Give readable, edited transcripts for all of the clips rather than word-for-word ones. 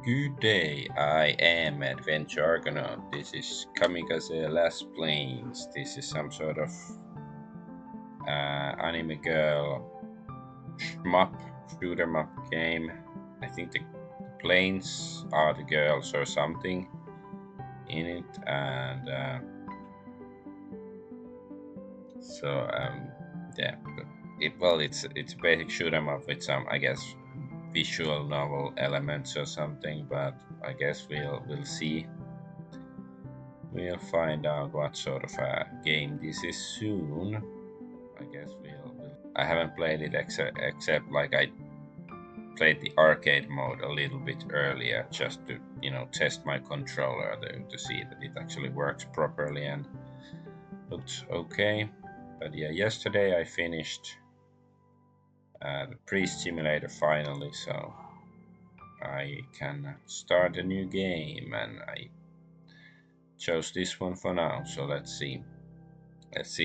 Good day, I am Adventure Argonaut. This is Kamikaze Lassplanes. This is some sort of anime girl shmup, shoot 'em up game. I think the planes are the girls or something in it, and yeah. It's a basic shoot 'em up with some, I guess, visual novel elements or something. But I guess we'll see. We'll find out what sort of a game this is soon. I guess I haven't played it except like I played the arcade mode a little bit earlier just to test my controller to see that it actually works properly and looks okay. But yeah, yesterday I finished the Priest Simulator finally, so I can start a new game, and I chose this one for now. So let's see.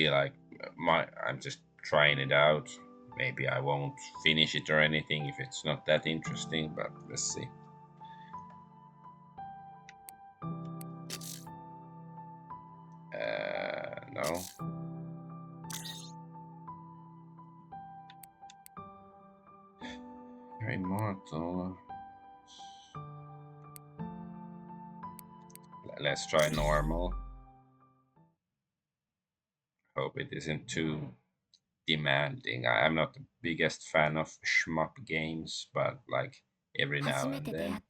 Like I'm just trying it out. Maybe I won't finish it or anything if it's not that interesting, but let's see. No. You're immortal. Let's try normal. Hope it isn't too demanding. I'm not the biggest fan of shmup games, but like every now and then.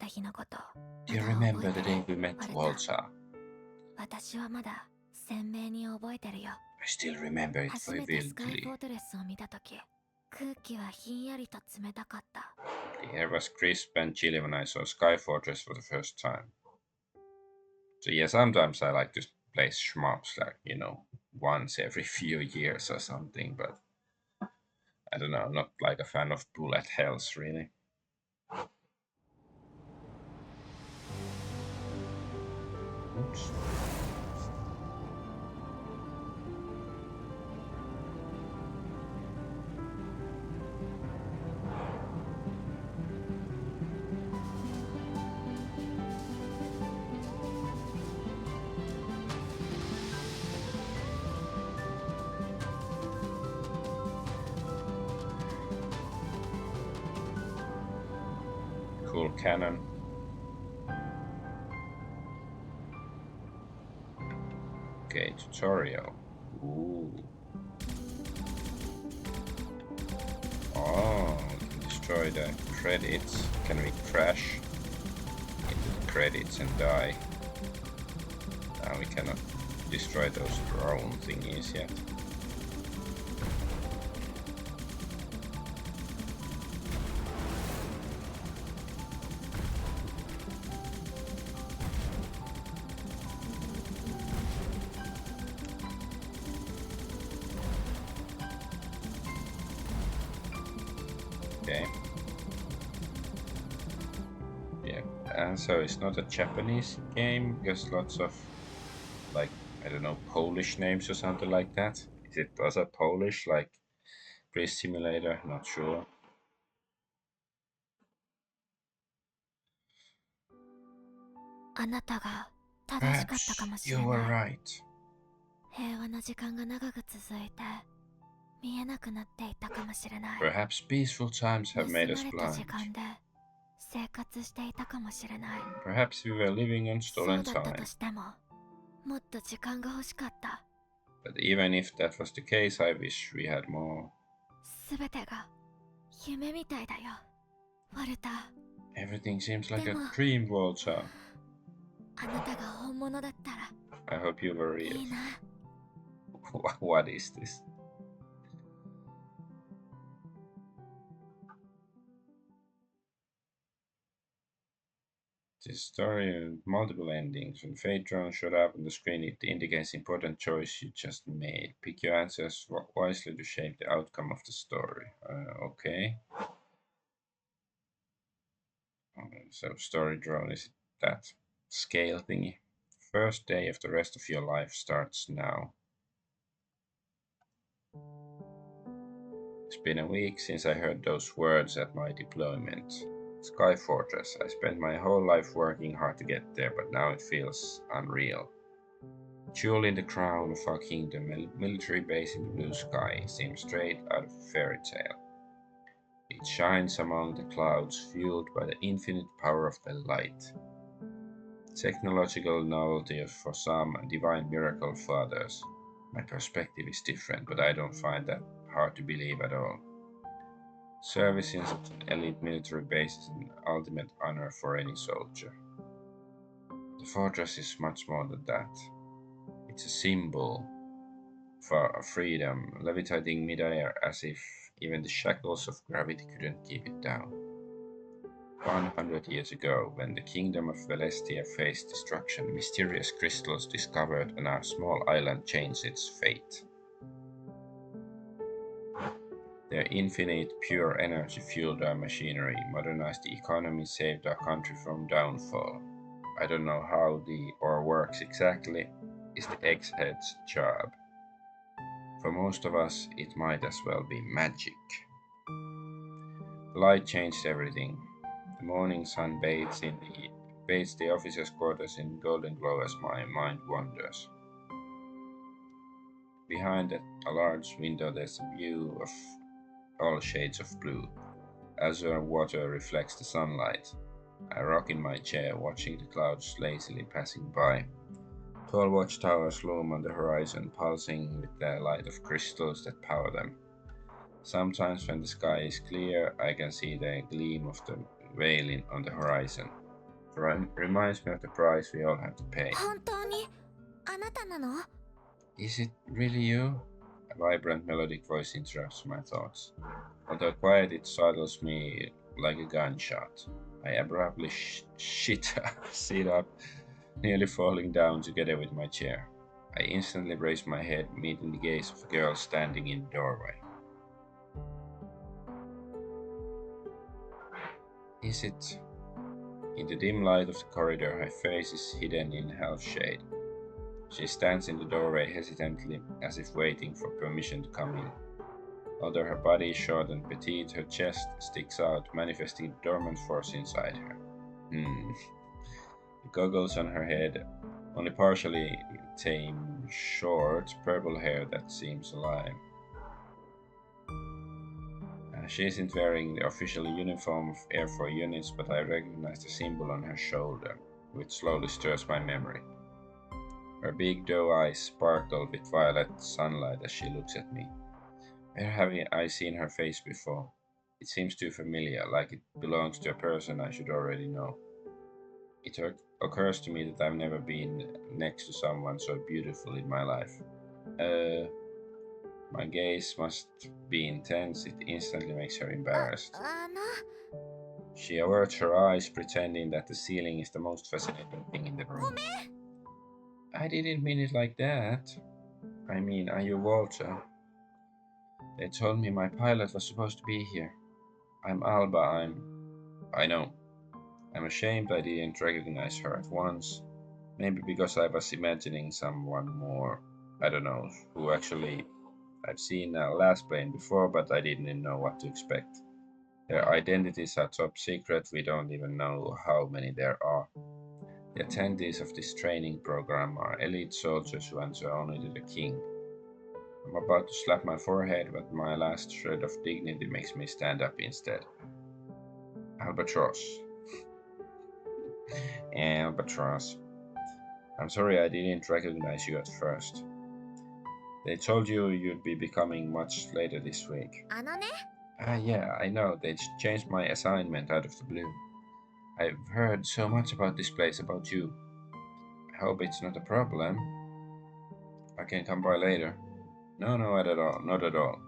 Do you remember the day we met, Walter? I still remember it vividly. The air was crisp and chilly when I saw Sky Fortress for the first time. So yeah, sometimes I like to play shmups, like, once every few years or something, but I don't know, I'm not like a fan of bullet hells, really. Oops. Cool cannon. Okay, tutorial. Ooh. Oh, we can destroy the credits. Can we crash into the credits and die? We cannot destroy those drone thingies yet. Okay. Yeah, and so it's not a Japanese game because lots of, like, I don't know, Polish names or something like that. Is it also Polish, like Priest Simulator? Not sure. Perhaps you were right. Perhaps peaceful times have made us blind. Perhaps we were living on stolen time. But even if that was the case, I wish we had more. Everything seems like a dream, Walter. I hope you were real. What is this? This story with multiple endings. When fate drone showed up on the screen, it indicates the important choice you just made. Pick your answers wisely to shape the outcome of the story. Okay. So story drone is that scale thingy. First day of the rest of your life starts now. It's been a week since I heard those words at my deployment. Sky Fortress. I spent my whole life working hard to get there, but now it feels unreal. Jewel in the crown of our kingdom, a military base in the blue sky, seems straight out of a fairy tale. It shines among the clouds, fueled by the infinite power of the light. Technological novelty for some, a divine miracle for others. My perspective is different, but I don't find that hard to believe at all. Service in such an elite military base is an ultimate honor for any soldier. The fortress is much more than that. It's a symbol for freedom, levitating midair as if even the shackles of gravity couldn't keep it down. 100 years ago, when the kingdom of Velestia faced destruction, mysterious crystals discovered on our small island changed its fate. Their infinite, pure energy fueled our machinery, modernized the economy, saved our country from downfall. I don't know how the ore works exactly, it's the egghead's job. For most of us, it might as well be magic. The light changed everything. The morning sun bathes the officers' quarters in golden glow as my mind wanders. Behind a large window there's a view of all shades of blue. Azure water reflects the sunlight. I rock in my chair, watching the clouds lazily passing by. Tall watchtowers loom on the horizon, pulsing with the light of crystals that power them. Sometimes when the sky is clear, I can see the gleam of the whale on the horizon. Reminds me of the price we all have to pay. Is it really you? A vibrant melodic voice interrupts my thoughts. Although quiet, it startles me like a gunshot. I abruptly sit up, nearly falling down together with my chair. I instantly raise my head, meeting the gaze of a girl standing in the doorway. Is it? In the dim light of the corridor, her face is hidden in half shade. She stands in the doorway hesitantly, as if waiting for permission to come in. Although her body is short and petite, her chest sticks out, manifesting a dormant force inside her. The goggles on her head, only partially tame, short, purple hair that seems alive. She isn't wearing the official uniform of Air Force units, but I recognize the symbol on her shoulder, which slowly stirs my memory. Her big doe eyes sparkle with violet sunlight as she looks at me. Where have I seen her face before? It seems too familiar, like it belongs to a person I should already know. It occurs to me that I've never been next to someone so beautiful in my life. My gaze must be intense, it instantly makes her embarrassed. She averts her eyes, pretending that the ceiling is the most fascinating thing in the room. I didn't mean it like that. I mean, are you Walter? They told me my pilot was supposed to be here. I'm Alba, I know. I'm ashamed I didn't recognize her at once. Maybe because I was imagining someone more, I don't know, who actually I've seen Lassplane before, but I didn't know what to expect. Their identities are top secret, we don't even know how many there are. The attendees of this training program are elite soldiers who answer only to the king. I'm about to slap my forehead, but my last shred of dignity makes me stand up instead. Albatross. Albatross. I'm sorry I didn't recognize you at first. They told you you'd be becoming much later this week. Yeah, I know. They changed my assignment out of the blue. I've heard so much about this place, about you. I hope it's not a problem. I can come by later. No, not at all. Not at all.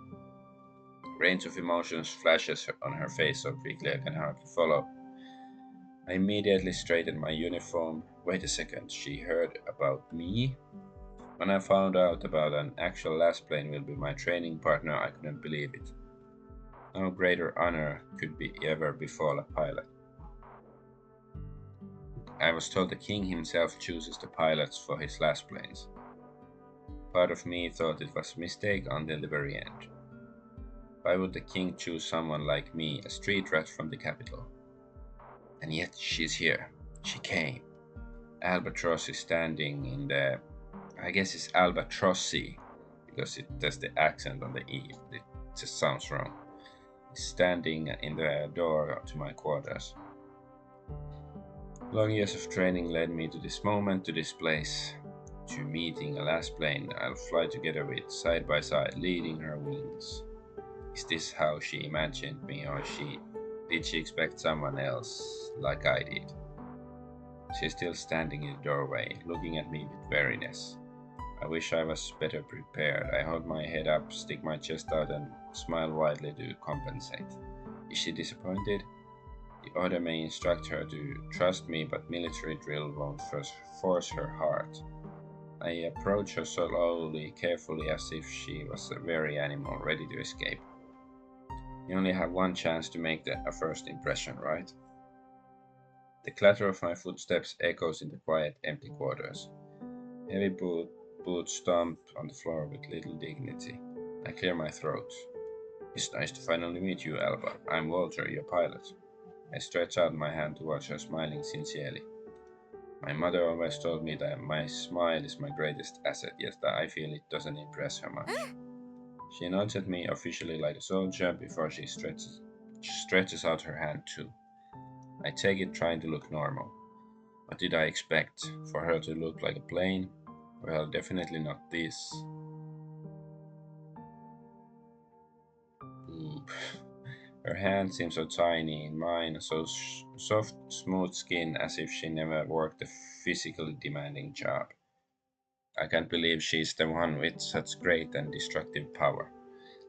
Range of emotions flashes on her face so quickly I can hardly follow. I immediately straightened my uniform. Wait a second, she heard about me? When I found out about an actual Lassplane will be my training partner, I couldn't believe it. No greater honor could ever befall a pilot. I was told the king himself chooses the pilots for his Lassplanes. Part of me thought it was a mistake until the very end. Why would the king choose someone like me, a street rat from the capital? And yet she's here. She came. Albatross is standing in the. I guess it's Albatrossi because it does the accent on the E. It just sounds wrong. It's standing in the door to my quarters. Long years of training led me to this moment, to this place, to meeting a last plane I'll fly together with, side by side, leading her wings. Is this how she imagined me, or did she expect someone else like I did? She's still standing in the doorway, looking at me with weariness. I wish I was better prepared. I hold my head up, stick my chest out, and smile widely to compensate. Is she disappointed? The order may instruct her to trust me, but military drill won't force her heart. I approach her slowly, carefully, as if she was a very animal ready to escape. You only have one chance to make a first impression, right? The clatter of my footsteps echoes in the quiet, empty quarters. Heavy boots stomp on the floor with little dignity. I clear my throat. It's nice to finally meet you, Alba. I'm Walter, your pilot. I stretch out my hand towards her, smiling sincerely. My mother always told me that my smile is my greatest asset, yet I feel it doesn't impress her much. She nods at me officially like a soldier before she stretches out her hand too. I take it, trying to look normal. What did I expect? For her to look like a plane? Well, definitely not this. Oop. Her hand seems so tiny in mine, so soft, smooth skin, as if she never worked a physically demanding job. I can't believe she's the one with such great and destructive power.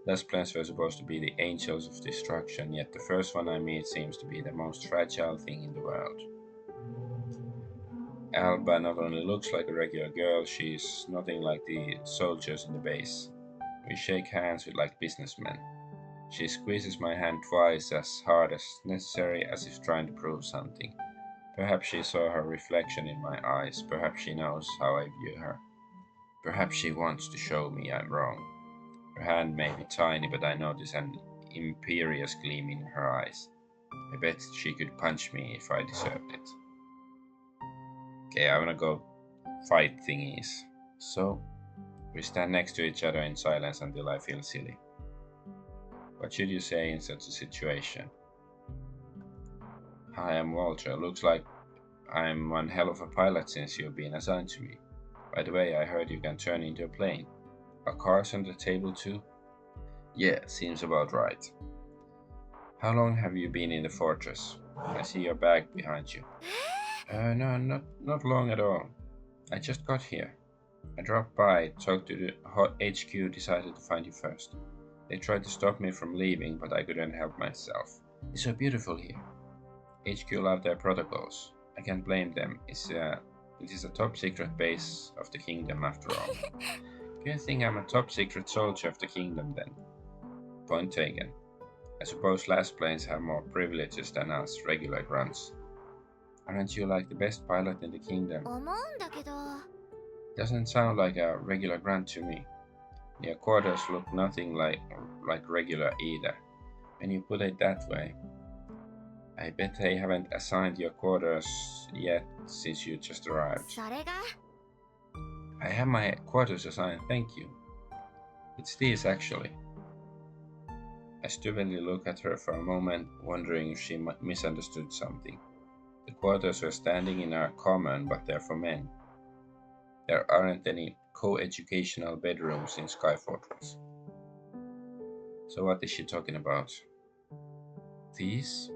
Lassplanes were supposed to be the angels of destruction, yet the first one I meet seems to be the most fragile thing in the world. Alba not only looks like a regular girl, she's nothing like the soldiers in the base. We shake hands with like businessmen. She squeezes my hand twice as hard as necessary, as if trying to prove something. Perhaps she saw her reflection in my eyes, perhaps she knows how I view her. Perhaps she wants to show me I'm wrong. Her hand may be tiny, but I notice an imperious gleam in her eyes. I bet she could punch me if I deserved it. Okay, I wanna go fight thingies. So, we stand next to each other in silence until I feel silly. What should you say in such a situation? Hi, I'm Walter. Looks like I'm one hell of a pilot since you've been assigned to me. By the way, I heard you can turn into a plane. Are cars on the table too? Yeah, seems about right. How long have you been in the fortress? I see your bag behind you. No, not long at all. I just got here. I dropped by, talked to the HQ, decided to find you first. They tried to stop me from leaving, but I couldn't help myself. It's so beautiful here. HQ love their protocols. I can't blame them. It is a top secret base of the kingdom after all. Do you think I'm a top secret soldier of the kingdom then? Point taken. I suppose Lassplanes have more privileges than us regular grunts. Aren't you like the best pilot in the kingdom? Doesn't sound like a regular grunt to me. Your quarters look nothing like regular either. When you put it that way. I bet they haven't assigned your quarters yet since you just arrived. I have my quarters assigned, thank you. It's these actually. I stupidly look at her for a moment, wondering if she misunderstood something. The quarters were standing in our common, but they're for men. There aren't any co-educational bedrooms in Sky Fortress. So what is she talking about? These?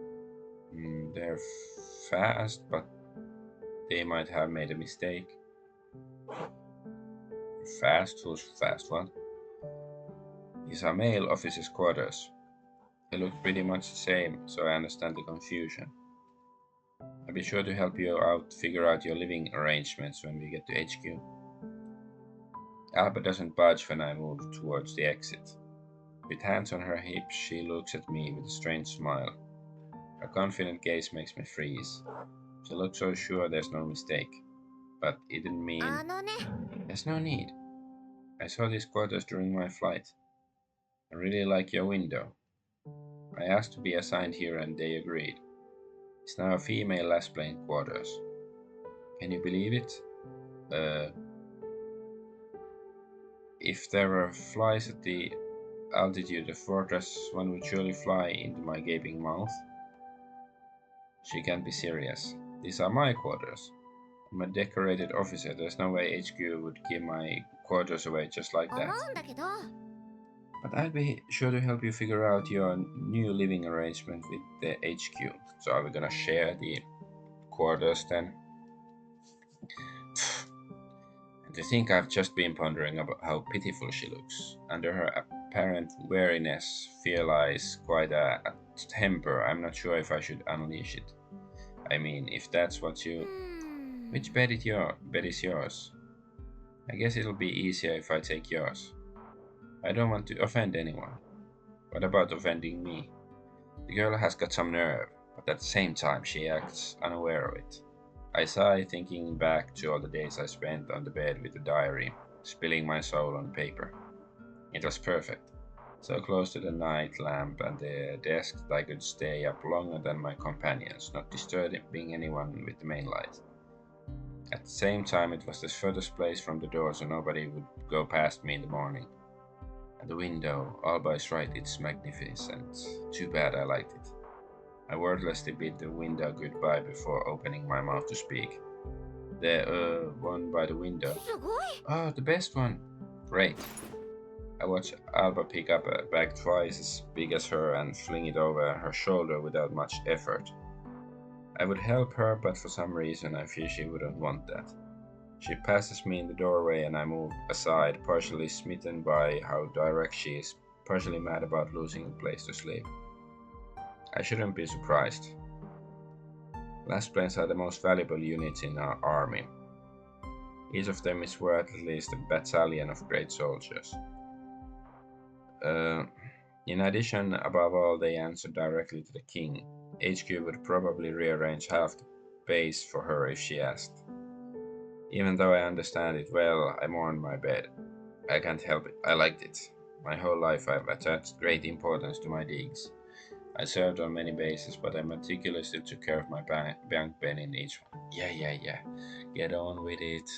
They're fast, but they might have made a mistake. Fast? Who's fast? What? These are male officers' quarters. They look pretty much the same, so I understand the confusion. I'll be sure to help you out figure out your living arrangements when we get to HQ. Alba doesn't budge when I move towards the exit. With hands on her hips, she looks at me with a strange smile. Her confident gaze makes me freeze. She looks so sure there's no mistake. But it didn't mean... There's no need. I saw these quarters during my flight. I really like your window. I asked to be assigned here and they agreed. It's now a female Lassplane quarters. Can you believe it? Uh, if there were flies at the altitude of fortress, one would surely fly into my gaping mouth. She can't be serious. These are my quarters. I'm a decorated officer. There's no way HQ would give my quarters away just like that. But I'd be sure to help you figure out your new living arrangement with the HQ. So are we gonna share the quarters then? And to think I've just been pondering about how pitiful she looks. Under her apparent weariness, fear lies quite a temper. I'm not sure if I should unleash it. I mean, if that's what you... Which bed is yours? I guess it'll be easier if I take yours. I don't want to offend anyone. What about offending me? The girl has got some nerve, but at the same time she acts unaware of it. I sigh, thinking back to all the days I spent on the bed with the diary, spilling my soul on paper. It was perfect. So close to the night lamp and the desk that I could stay up longer than my companions, not disturbing anyone with the main light. At the same time, it was the furthest place from the door, so nobody would go past me in the morning. And the window, Alba is right, it's magnificent. Too bad I liked it. I wordlessly bid the window goodbye before opening my mouth to speak. The one by the window. Oh, the best one. Great. I watched Alba pick up a bag twice as big as her and fling it over her shoulder without much effort. I would help her, but for some reason I fear she wouldn't want that. She passes me in the doorway and I move aside, partially smitten by how direct she is, partially mad about losing a place to sleep. I shouldn't be surprised. Lassplanes are the most valuable units in our army. Each of them is worth at least a battalion of great soldiers. In addition, above all, they answer directly to the king. HQ would probably rearrange half the base for her if she asked. Even though I understand it well, I mourn my bed. I can't help it. I liked it. My whole life I've attached great importance to my digs. I served on many bases, but I meticulously took care of my bank pen in each one. Yeah. Get on with it.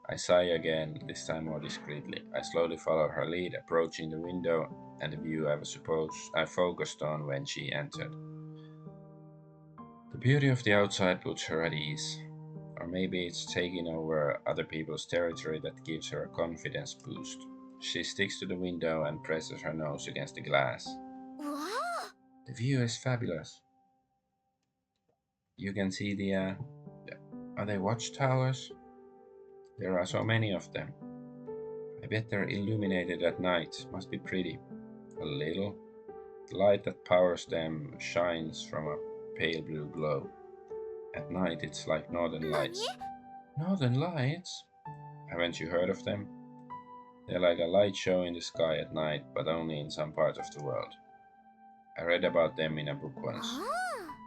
I sigh again, this time more discreetly. I slowly follow her lead, approaching the window and the view I focused on when she entered. The beauty of the outside puts her at ease. Or maybe it's taking over other people's territory that gives her a confidence boost. She sticks to the window and presses her nose against the glass. Wow. The view is fabulous. You can see are they watchtowers? There are so many of them. I bet they're illuminated at night. Must be pretty. A little. The light that powers them shines from a pale blue glow. At night it's like northern lights. Northern lights? Haven't you heard of them? They're like a light show in the sky at night, but only in some parts of the world. I read about them in a book once.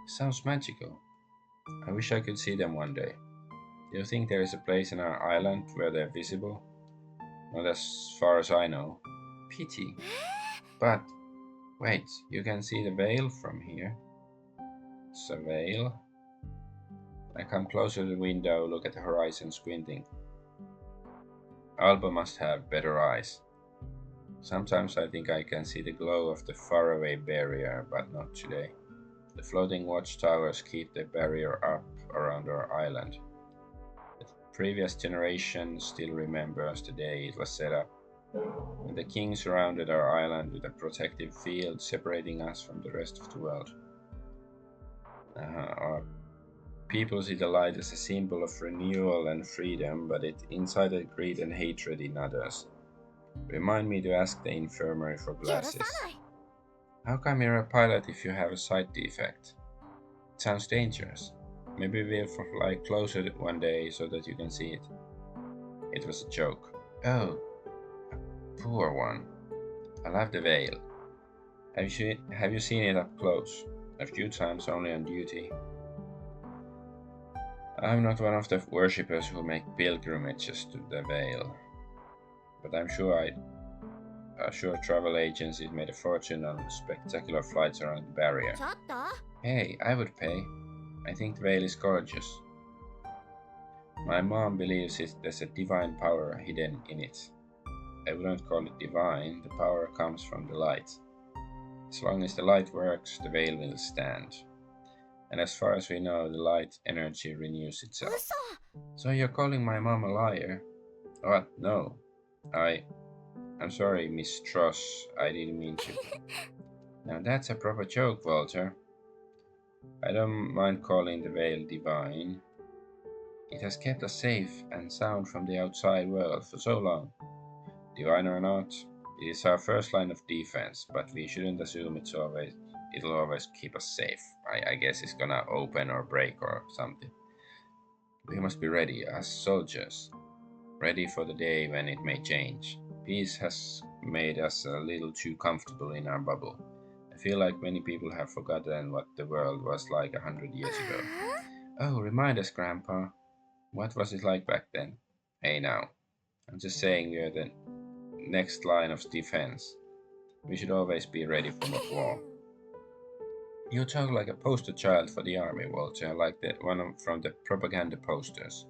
Sounds magical. I wish I could see them one day. Do you think there is a place in our island where they're visible? Not as far as I know. Pity. But, wait, you can see the veil from here. It's a veil? I come closer to the window, look at the horizon, squinting. Alba must have better eyes. Sometimes I think I can see the glow of the faraway barrier, but not today. The floating watchtowers keep the barrier up around our island. The previous generation still remembers the day it was set up, when the king surrounded our island with a protective field separating us from the rest of the world. Our people see the light as a symbol of renewal and freedom, but it incited greed and hatred in others. Remind me to ask the infirmary for glasses. How come you're a pilot if you have a sight defect? It sounds dangerous. Maybe we'll fly closer one day so that you can see it. It was a joke. Oh, a poor one. I love the veil. Have you seen it up close? A few times only on duty. I'm not one of the worshippers who make pilgrimages to the veil, but I'm sure travel agencies made a fortune on spectacular flights around the barrier. Hey, I would pay. I think the veil is gorgeous. My mom believes there's a divine power hidden in it. I wouldn't call it divine, the power comes from the light. As long as the light works, the veil will stand. And as far as we know, the light energy renews itself. So you're calling my mom a liar? What? No. I. I'm sorry, Miss Truss. I didn't mean to. Now that's a proper joke, Walter. I don't mind calling the veil divine. It has kept us safe and sound from the outside world for so long. Divine or not, it is our first line of defense, but we shouldn't assume it'll always keep us safe. I guess it's gonna open or break or something. We must be ready as soldiers, ready for the day when it may change. Peace has made us a little too comfortable in our bubble. I feel like many people have forgotten what the world was like 100 years ago. Oh, remind us, Grandpa. What was it like back then? Hey now, I'm just saying we're the next line of defense. We should always be ready for war. You talk like a poster child for the army, Walter, like the one from the propaganda posters.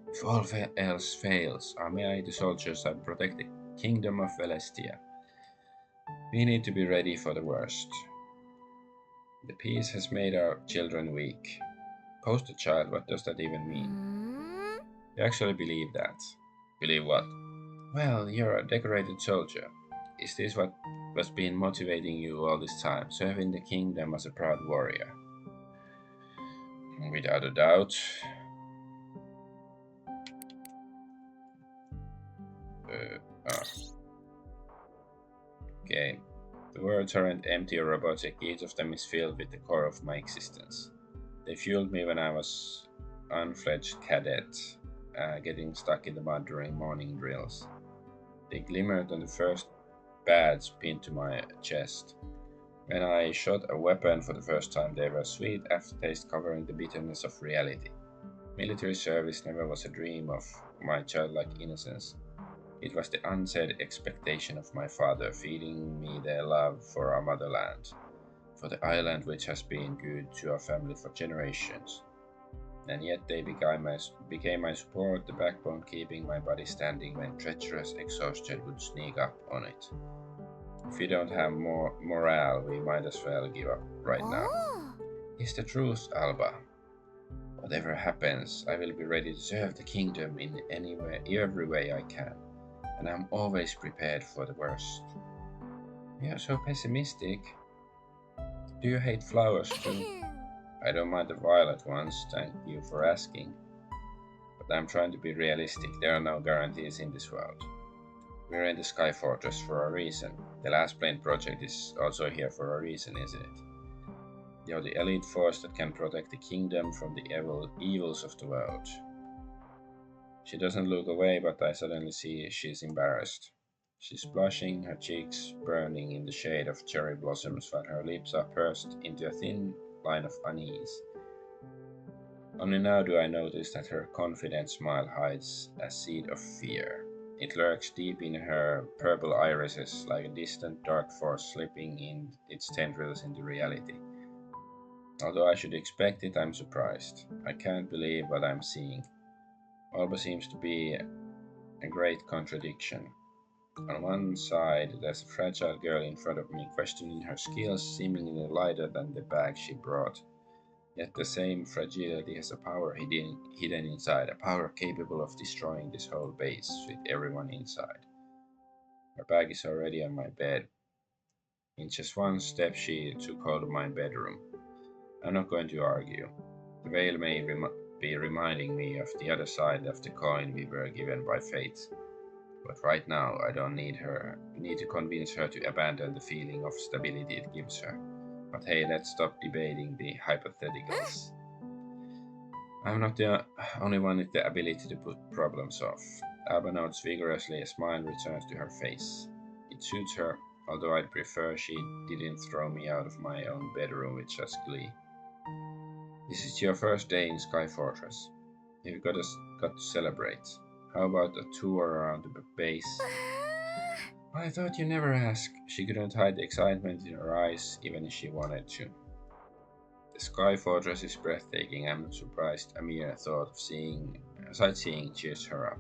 If all else fails, our mighty soldiers have protect the kingdom of Velestia. We need to be ready for the worst. The peace has made our children weak. Poster child, what does that even mean? You actually believe that? Believe what? Well, you're a decorated soldier. Is this what was been motivating you all this time, serving the kingdom as a proud warrior? Without a doubt. Ah, okay. The words aren't empty or robotic, each of them is filled with the core of my existence. They fueled me when I was unfledged cadet, getting stuck in the mud during morning drills. They glimmered on the first badge pinned to my chest. When I shot a weapon for the first time, they were a sweet aftertaste covering the bitterness of reality. Military service never was a dream of my childlike innocence. It was the unsaid expectation of my father feeding me their love for our motherland, for the island which has been good to our family for generations. And yet they became my support, the backbone keeping my body standing when treacherous exhaustion would sneak up on it. If we don't have more morale, we might as well give up right now. It's the truth, Alba. Whatever happens, I will be ready to serve the kingdom in every way I can, and I'm always prepared for the worst. You're so pessimistic. Do you hate flowers too? I don't mind the violet ones, thank you for asking. But I'm trying to be realistic, there are no guarantees in this world. We're in the Sky Fortress for a reason. The Lassplane project is also here for a reason, isn't it? You're the elite force that can protect the kingdom from the evils of the world. She doesn't look away, but I suddenly see she's embarrassed. She's blushing, her cheeks burning in the shade of cherry blossoms while her lips are pursed into a thin line of unease. Only now do I notice that her confident smile hides a seed of fear. It lurks deep in her purple irises like a distant dark force slipping in its tendrils into reality. Although I should expect it, I'm surprised. I can't believe what I'm seeing. Alba seems to be a great contradiction. On one side, there's a fragile girl in front of me, questioning her skills, seemingly lighter than the bag she brought. Yet the same fragility has a power hidden inside, a power capable of destroying this whole base with everyone inside. Her bag is already on my bed. In just one step, she took hold of my bedroom. I'm not going to argue. The veil may be reminding me of the other side of the coin we were given by fate. But right now, I don't need to convince her to abandon the feeling of stability it gives her. But hey, let's stop debating the hypotheticals. I'm not the only one with the ability to put problems off. Alba nods vigorously, a smile returns to her face. It suits her, although I'd prefer she didn't throw me out of my own bedroom with just glee. This is your first day in Sky Fortress. You've got to celebrate. How about a tour around the base? I thought you never asked. She couldn't hide the excitement in her eyes, even if she wanted to. The Sky Fortress is breathtaking. I'm not surprised a mere thought of sightseeing cheers her up.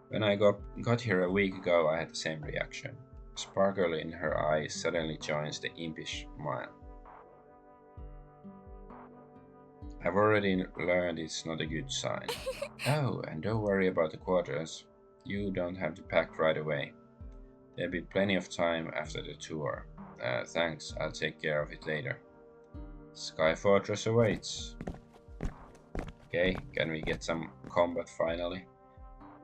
When I got here a week ago, I had the same reaction. A sparkle in her eyes suddenly joins the impish smile. I've already learned it's not a good sign. Oh, and don't worry about the quarters. You don't have to pack right away. There'll be plenty of time after the tour. Thanks, I'll take care of it later. Sky Fortress awaits. Okay, can we get some combat finally?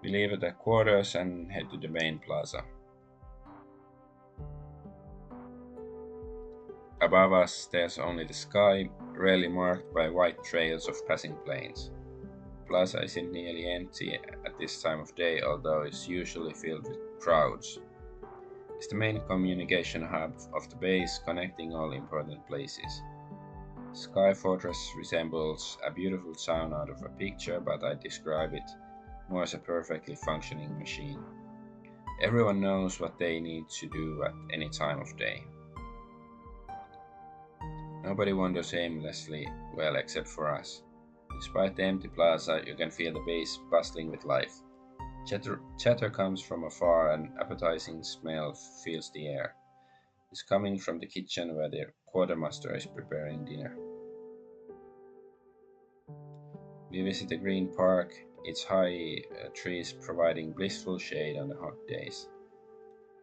We leave at the quarters and head to the main plaza. Above us, there's only the sky, rarely marked by white trails of passing planes. The plaza isn't nearly empty at this time of day, although it's usually filled with crowds. It's the main communication hub of the base, connecting all important places. Sky Fortress resembles a beautiful town out of a picture, but I describe it more as a perfectly functioning machine. Everyone knows what they need to do at any time of day. Nobody wanders aimlessly, well, except for us. Despite the empty plaza, you can feel the base bustling with life. Chatter comes from afar, and appetizing smell fills the air. It's coming from the kitchen where the quartermaster is preparing dinner. We visit the green park, its high trees providing blissful shade on the hot days.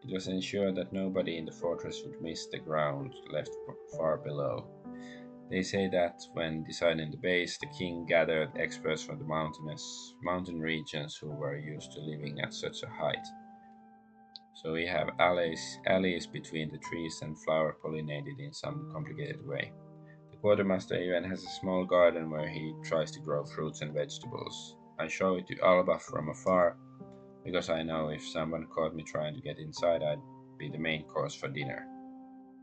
It was ensured that nobody in the fortress would miss the ground left far below. They say that when designing the base, the king gathered experts from the mountain regions who were used to living at such a height. So we have alleys between the trees and flower pollinated in some complicated way. The quartermaster even has a small garden where he tries to grow fruits and vegetables. I show it to Alba from afar because I know if someone caught me trying to get inside, I'd be the main course for dinner.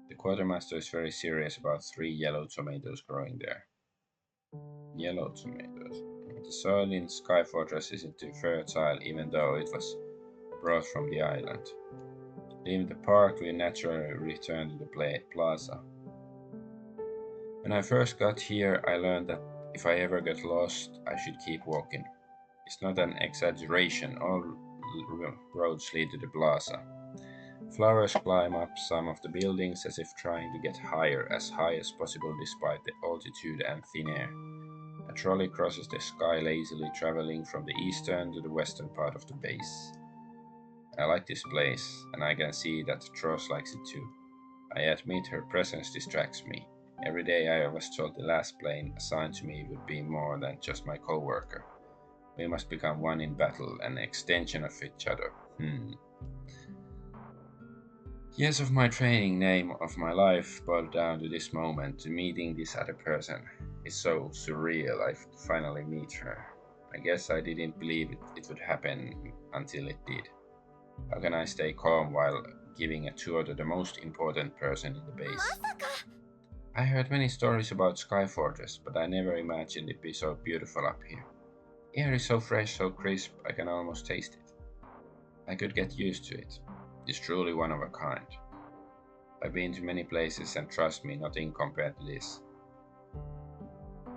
The quartermaster is very serious about 3 yellow tomatoes growing there. Yellow tomatoes. The soil in Sky Fortress isn't too fertile, even though it was brought from the island. Leaving the park, we naturally return to the plaza. When I first got here, I learned that if I ever get lost, I should keep walking. It's not an exaggeration, all roads lead to the plaza. Flowers climb up some of the buildings as if trying to get as high as possible despite the altitude and thin air. A trolley crosses the sky lazily, traveling from the eastern to the western part of the base. I like this place, and I can see that Tross likes it too. I admit her presence distracts me. Every day I was told the last plane assigned to me would be more than just my co-worker. We must become one in battle, an extension of each other. Years of my training, name of my life, boiled down to this moment, to meeting this other person. It's so surreal I finally meet her. I guess I didn't believe it would happen until it did. How can I stay calm while giving a tour to the most important person in the base? I heard many stories about Sky Fortress, but I never imagined it'd be so beautiful up here. Air is so fresh, so crisp, I can almost taste it. I could get used to it. It's truly one of a kind. I've been to many places and trust me, nothing compared to this.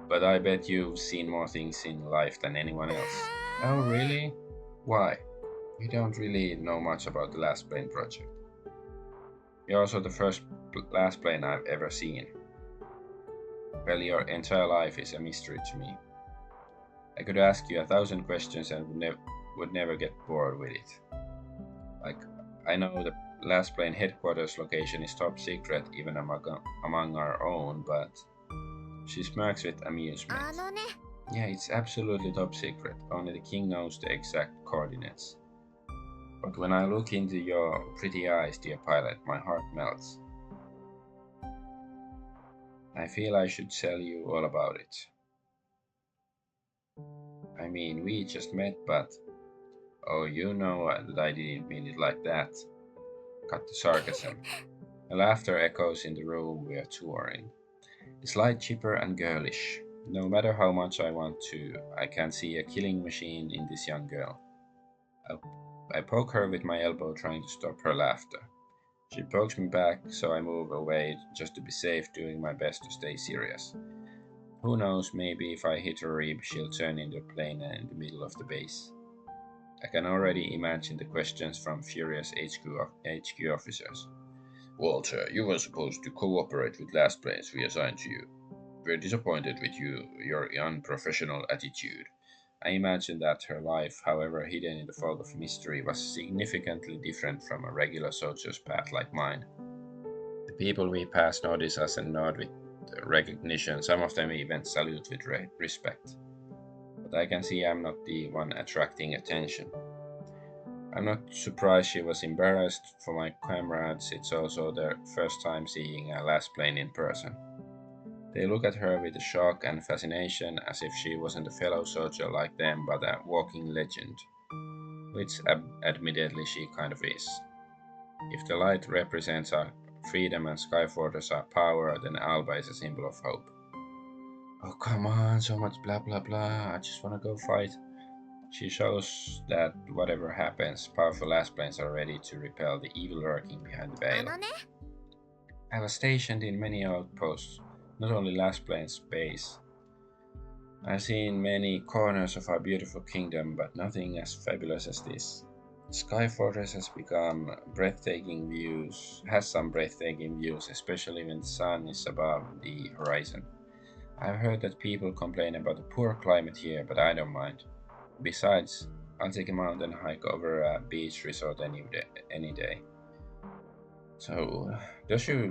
But I bet you've seen more things in life than anyone else. Oh, really? Why? You don't really know much about the last plane project. You're also the first last plane I've ever seen. Well, your entire life is a mystery to me. I could ask you 1,000 questions and would never get bored with it. Like, I know the last plane headquarters location is top secret even among our own, but she smirks with amusement. Yeah, it's absolutely top secret. Only the king knows the exact coordinates. But when I look into your pretty eyes, dear pilot, my heart melts. I feel I should tell you all about it. I mean, we just met, but... Oh, you know that I didn't mean it like that. Cut the sarcasm. The laughter echoes in the room we are touring. It's light, chipper, and girlish. No matter how much I want to, I can see a killing machine in this young girl. I poke her with my elbow, trying to stop her laughter. She pokes me back, so I move away just to be safe, doing my best to stay serious. Who knows, maybe if I hit her rib, she'll turn into a plane in the middle of the base. I can already imagine the questions from furious HQ officers. Walter, you were supposed to cooperate with Lassplanes we assigned to you. We're disappointed with your unprofessional attitude. I imagine that her life, however hidden in the fog of mystery, was significantly different from a regular soldier's path like mine. The people we pass notice us and nod with recognition, some of them even salute with respect. But I can see I'm not the one attracting attention. I'm not surprised she was embarrassed. For my comrades, it's also their first time seeing a Lassplane in person. They look at her with shock and fascination, as if she wasn't a fellow soldier like them but a walking legend, which admittedly she kind of is. If the light represents our freedom and Skyfortress our power, then Alba is a symbol of hope. Oh, come on, so much blah blah blah, I just wanna go fight. She shows that whatever happens, powerful Lassplanes are ready to repel the evil lurking behind the veil. I was stationed in many outposts, not only Lassplane's base. I've seen many corners of our beautiful kingdom, but nothing as fabulous as this. Sky Fortress has some breathtaking views, especially when the sun is above the horizon. I've heard that people complain about the poor climate here, but I don't mind. Besides, I'll take a mountain hike over a beach resort any day. So, does she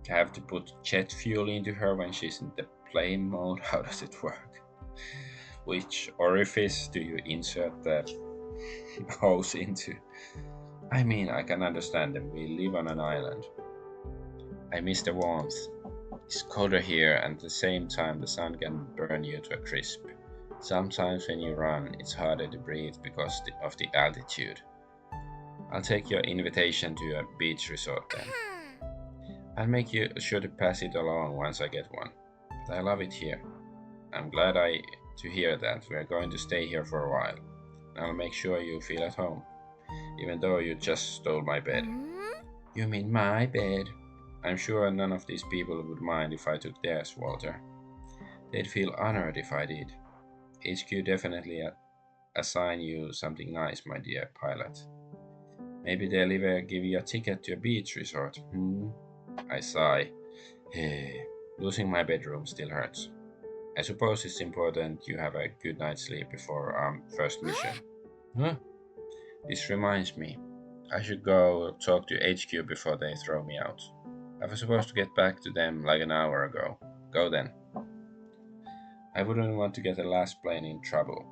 have to put jet fuel into her when she's in the plane mode? How does it work? Which orifice do you insert the hose into? I mean, I can understand them. We live on an island. I miss the warmth. It's colder here, and at the same time, the sun can burn you to a crisp. Sometimes when you run, it's harder to breathe because of the altitude. I'll take your invitation to a beach resort then. I'll make sure to pass it along once I get one. But I love it here. I'm glad to hear that. We're going to stay here for a while. I'll make sure you feel at home, even though you just stole my bed. You mean my bed? I'm sure none of these people would mind if I took theirs, Walter. They'd feel honored if I did. HQ definitely assign you something nice, my dear pilot. Maybe they'll even give you a ticket to a beach resort. I sigh. Losing my bedroom still hurts. I suppose it's important you have a good night's sleep before our first mission. Huh? This reminds me. I should go talk to HQ before they throw me out. I was supposed to get back to them like an hour ago. Go then. I wouldn't want to get the Lassplane in trouble.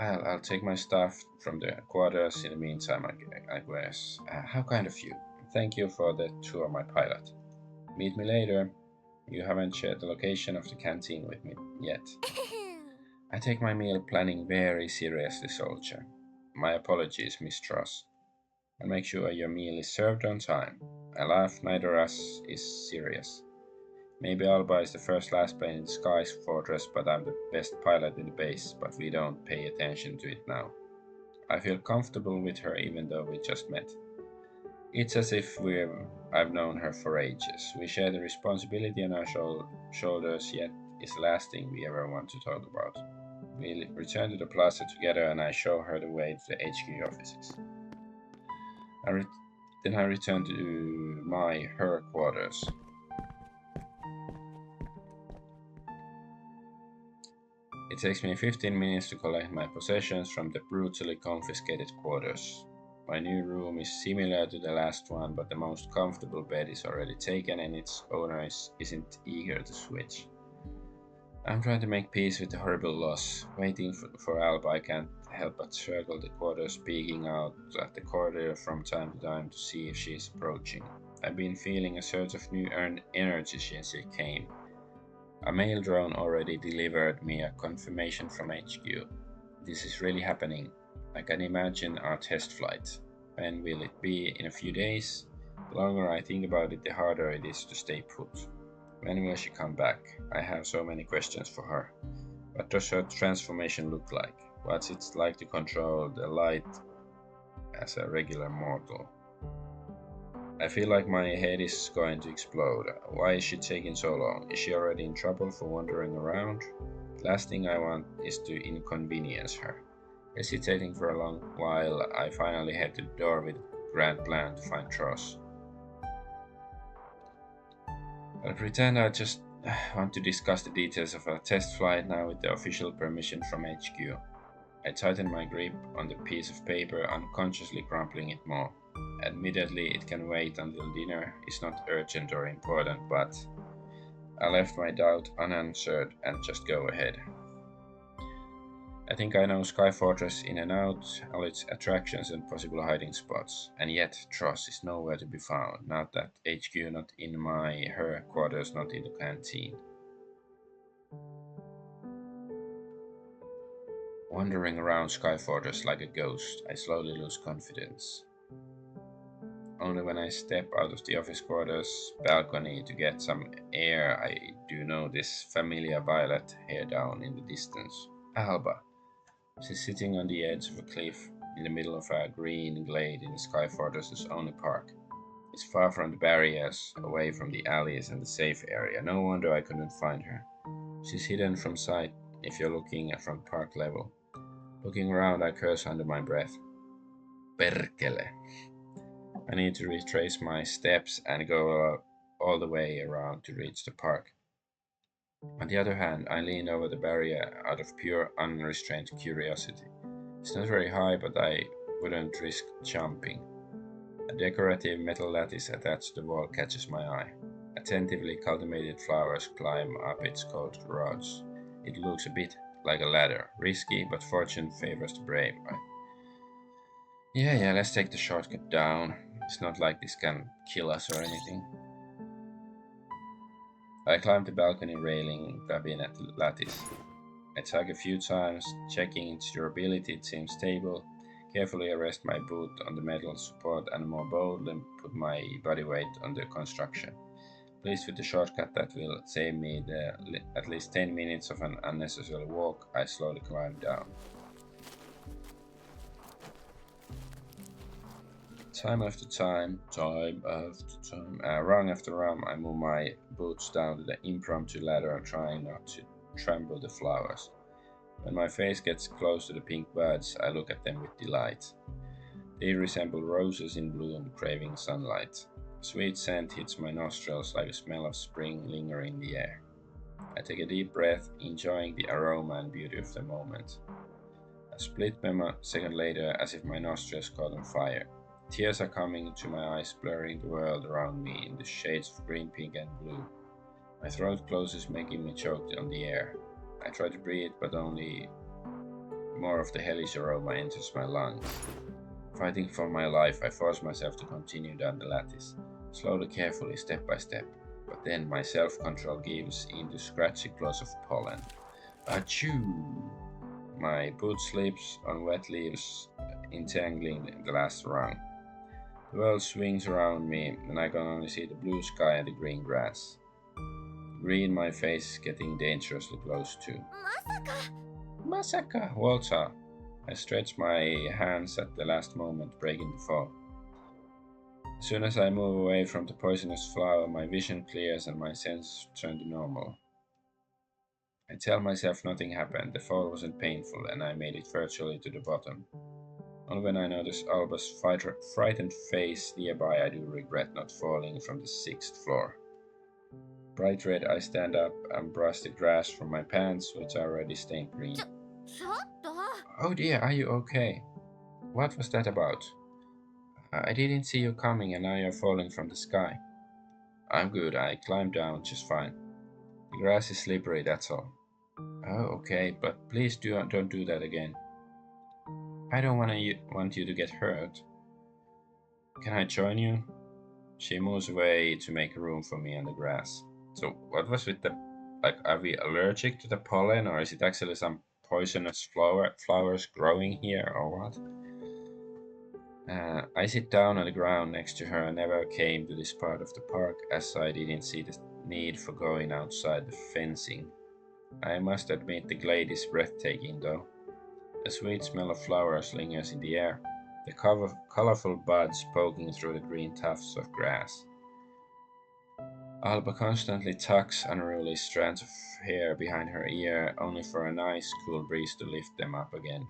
I'll take my stuff from the quarters in the meantime, I guess. How kind of you. Thank you for the tour, my pilot. Meet me later. You haven't shared the location of the canteen with me yet. I take my meal planning very seriously, soldier. My apologies, Miss Truss. I'll make sure your meal is served on time. I laugh, neither of us is serious. Maybe Alba is the first Lassplane in the Sky Fortress, but I'm the best pilot in the base, but we don't pay attention to it now. I feel comfortable with her even though we just met. It's as if I've known her for ages. We share the responsibility on our shoulders, yet it's the last thing we ever want to talk about. We return to the plaza together and I show her the way to the HQ offices. Then I return to her quarters. It takes me 15 minutes to collect my possessions from the brutally confiscated quarters. My new room is similar to the last one, but the most comfortable bed is already taken and its owner isn't eager to switch. I'm trying to make peace with the horrible loss. Waiting for Alba, I can't help but circle the quarters, peeking out at the corridor from time to time to see if she is approaching. I've been feeling a surge of new energy since she came. A mail drone already delivered me a confirmation from HQ. This is really happening. I can imagine our test flight. When will it be? In a few days? The longer I think about it, the harder it is to stay put. When will she come back? I have so many questions for her. What does her transformation look like? What's it like to control the light as a regular mortal? I feel like my head is going to explode. Why is she taking so long? Is she already in trouble for wandering around? The last thing I want is to inconvenience her. Hesitating for a long while, I finally head to the door with a grand plan to find Tross. I'll pretend I just want to discuss the details of a test flight now with the official permission from HQ. I tighten my grip on the piece of paper, unconsciously crumpling it more. Admittedly, it can wait until dinner is not urgent or important, but I left my doubt unanswered and just go ahead. I think I know Sky Fortress in and out, all its attractions and possible hiding spots, and yet Tross is nowhere to be found, not at HQ, not in her quarters, not in the canteen. Wandering around Sky Fortress like a ghost, I slowly lose confidence. Only when I step out of the office quarters balcony to get some air, I do notice familiar violet hair down in the distance. Alba. She's sitting on the edge of a cliff in the middle of a green glade in Sky Fortress's only park. It's far from the barriers, away from the alleys and the safe area. No wonder I couldn't find her. She's hidden from sight if you're looking from park level. Looking around, I curse under my breath. Perkele. I need to retrace my steps and go all the way around to reach the park. On the other hand, I lean over the barrier out of pure, unrestrained curiosity. It's not very high, but I wouldn't risk jumping. A decorative metal lattice attached to the wall catches my eye. Attentively cultivated flowers climb up its cold rods. It looks a bit like a ladder. Risky, but fortune favors the brave. Yeah, let's take the shortcut down. It's not like this can kill us or anything. I climb the balcony railing, grabbing at the lattice. I tug a few times, checking its durability, it seems stable. Carefully I rest my boot on the metal support and more boldly put my body weight on the construction. Pleased with the shortcut that will save me at least 10 minutes of an unnecessary walk, I slowly climb down. Time after time, rung after rung, I move my boots down to the impromptu ladder, trying not to trample the flowers. When my face gets close to the pink buds, I look at them with delight. They resemble roses in bloom, craving sunlight. Sweet scent hits my nostrils like a smell of spring lingering in the air. I take a deep breath, enjoying the aroma and beauty of the moment. A split second later, as if my nostrils caught on fire. Tears are coming to my eyes, blurring the world around me in the shades of green, pink, and blue. My throat closes, making me choke on the air. I try to breathe, but only more of the hellish aroma enters my lungs. Fighting for my life, I force myself to continue down the lattice, slowly, carefully, step by step. But then my self-control gives in to scratchy claws of pollen. Achoo! My boot slips on wet leaves, entangling the last rung. The world swings around me, and I can only see the blue sky and the green grass. Green, my face is getting dangerously close to. Masaka! Walter! I stretch my hands at the last moment, breaking the fall. As soon as I move away from the poisonous flower, my vision clears and my senses turn to normal. I tell myself nothing happened, the fall wasn't painful, and I made it virtually to the bottom. Only when I notice Alba's frightened face nearby, I do regret not falling from the 6th floor. Bright red, I stand up and brush the grass from my pants, which are already stained green. Oh dear, are you okay? What was that about? I didn't see you coming and now you're falling from the sky. I'm good, I climbed down just fine. The grass is slippery, that's all. Oh, okay, but please don't do that again. I don't want you to get hurt. Can I join you? She moves away to make room for me on the grass. So what was with the... are we allergic to the pollen, or is it actually some poisonous flowers growing here, or what? I sit down on the ground next to her and never came to this part of the park as I didn't see the need for going outside the fencing. I must admit the glade is breathtaking though. The sweet smell of flowers lingers in the air. the colorful buds poking through the green tufts of grass. Alba constantly tucks unruly strands of hair behind her ear, only for a nice, cool breeze to lift them up again.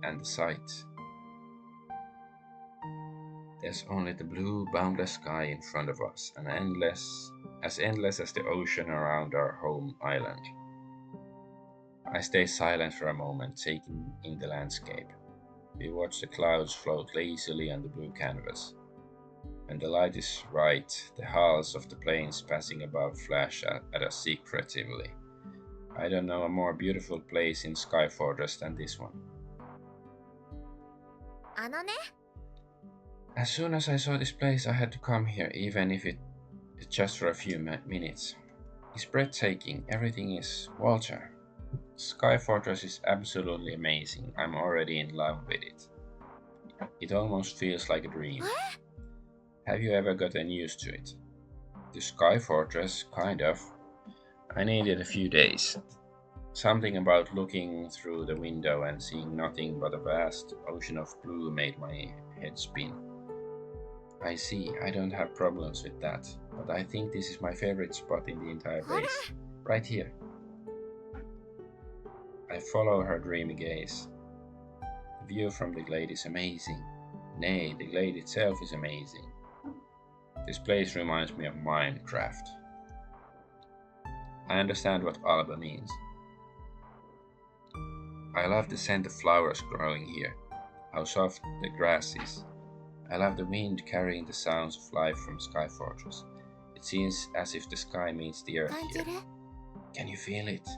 And the sight. There's only the blue, boundless sky in front of us, and endless as the ocean around our home island. I stay silent for a moment, taking in the landscape. We watch the clouds float lazily on the blue canvas. When the light is right, the hulls of the planes passing above flash at us secretively. I don't know a more beautiful place in Sky Fortress than this one. As soon as I saw this place, I had to come here, even if it's just for a few minutes. It's breathtaking. Everything is Walter. Sky Fortress is absolutely amazing. I'm already in love with it. It almost feels like a dream. Have you ever gotten used to it? The Sky Fortress, kind of. I needed a few days. Something about looking through the window and seeing nothing but a vast ocean of blue made my head spin. I see, I don't have problems with that, but I think this is my favorite spot in the entire base. Right here. I follow her dreamy gaze. The view from the glade is amazing. Nay, the glade itself is amazing. This place reminds me of Minecraft. I understand what Alba means. I love the scent of flowers growing here, how soft the grass is. I love the wind carrying the sounds of life from Sky Fortress. It seems as if the sky meets the earth here. Can you feel it?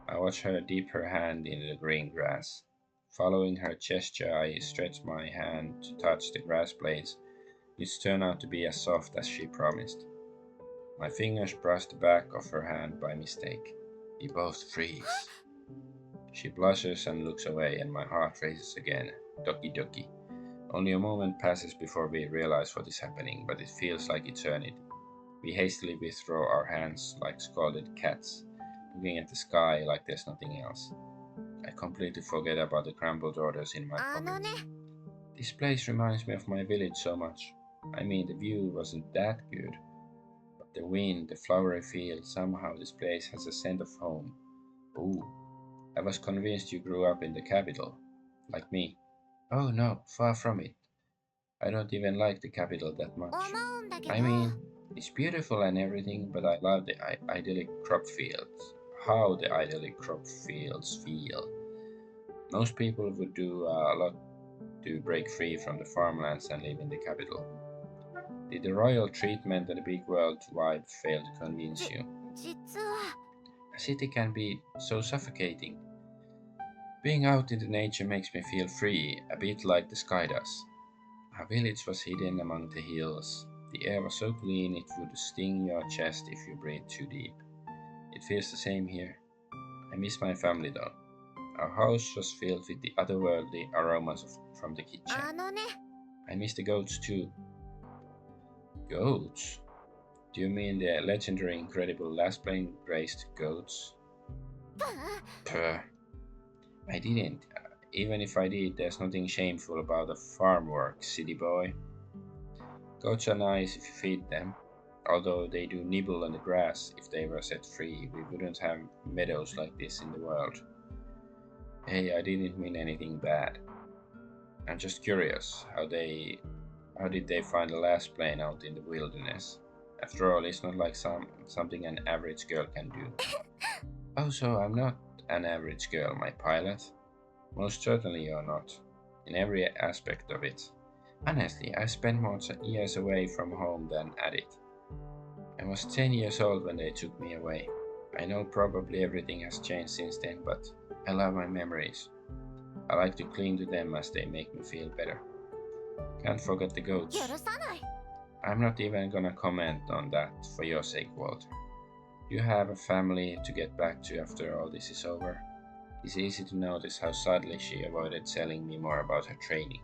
I watch her dip her hand into the green grass. Following her gesture, I stretch my hand to touch the grass blades, which turn out to be as soft as she promised. My fingers brush the back of her hand by mistake. We both freeze. She blushes and looks away, and my heart races again. Doki doki. Only a moment passes before we realize what is happening, but it feels like eternity. We hastily withdraw our hands like scalded cats, looking at the sky like there's nothing else. I completely forget about the crumbled orders in my pocket. This place reminds me of my village so much. I mean, the view wasn't that good, but the wind, the flowery field, somehow this place has a scent of home. Ooh, I was convinced you grew up in the capital, like me. Oh no, far from it. I don't even like the capital that much. I mean, it's beautiful and everything, but I love the idyllic crop fields. How the idyllic crop fields feel. Most people would do a lot to break free from the farmlands and live in the capital. Did the royal treatment and the big world vibe fail to convince you? A city can be so suffocating. Being out in the nature makes me feel free, a bit like the sky does. Our village was hidden among the hills. The air was so clean it would sting your chest if you breathed too deep. It feels the same here. I miss my family though. Our house was filled with the otherworldly aromas from the kitchen. I miss the goats too. Goats? Do you mean the legendary incredible Lassplane raised goats? Puh. I didn't. Even if I did, there's nothing shameful about the farm work, city boy. Goats are nice if you feed them, although they do nibble on the grass. If they were set free, we wouldn't have meadows like this in the world. Hey, I didn't mean anything bad. I'm just curious, how did they find the last plane out in the wilderness? After all, it's not like something an average girl can do. Oh, so I'm not an average girl, my pilot? Most certainly you're not, in every aspect of it. Honestly, I spent more years away from home than at it. I was 10 years old when they took me away. I know probably everything has changed since then, but I love my memories. I like to cling to them as they make me feel better. Can't forget the goats. I'm not even gonna comment on that for your sake, Walter. You have a family to get back to after all this is over. It's easy to notice how subtly she avoided telling me more about her training.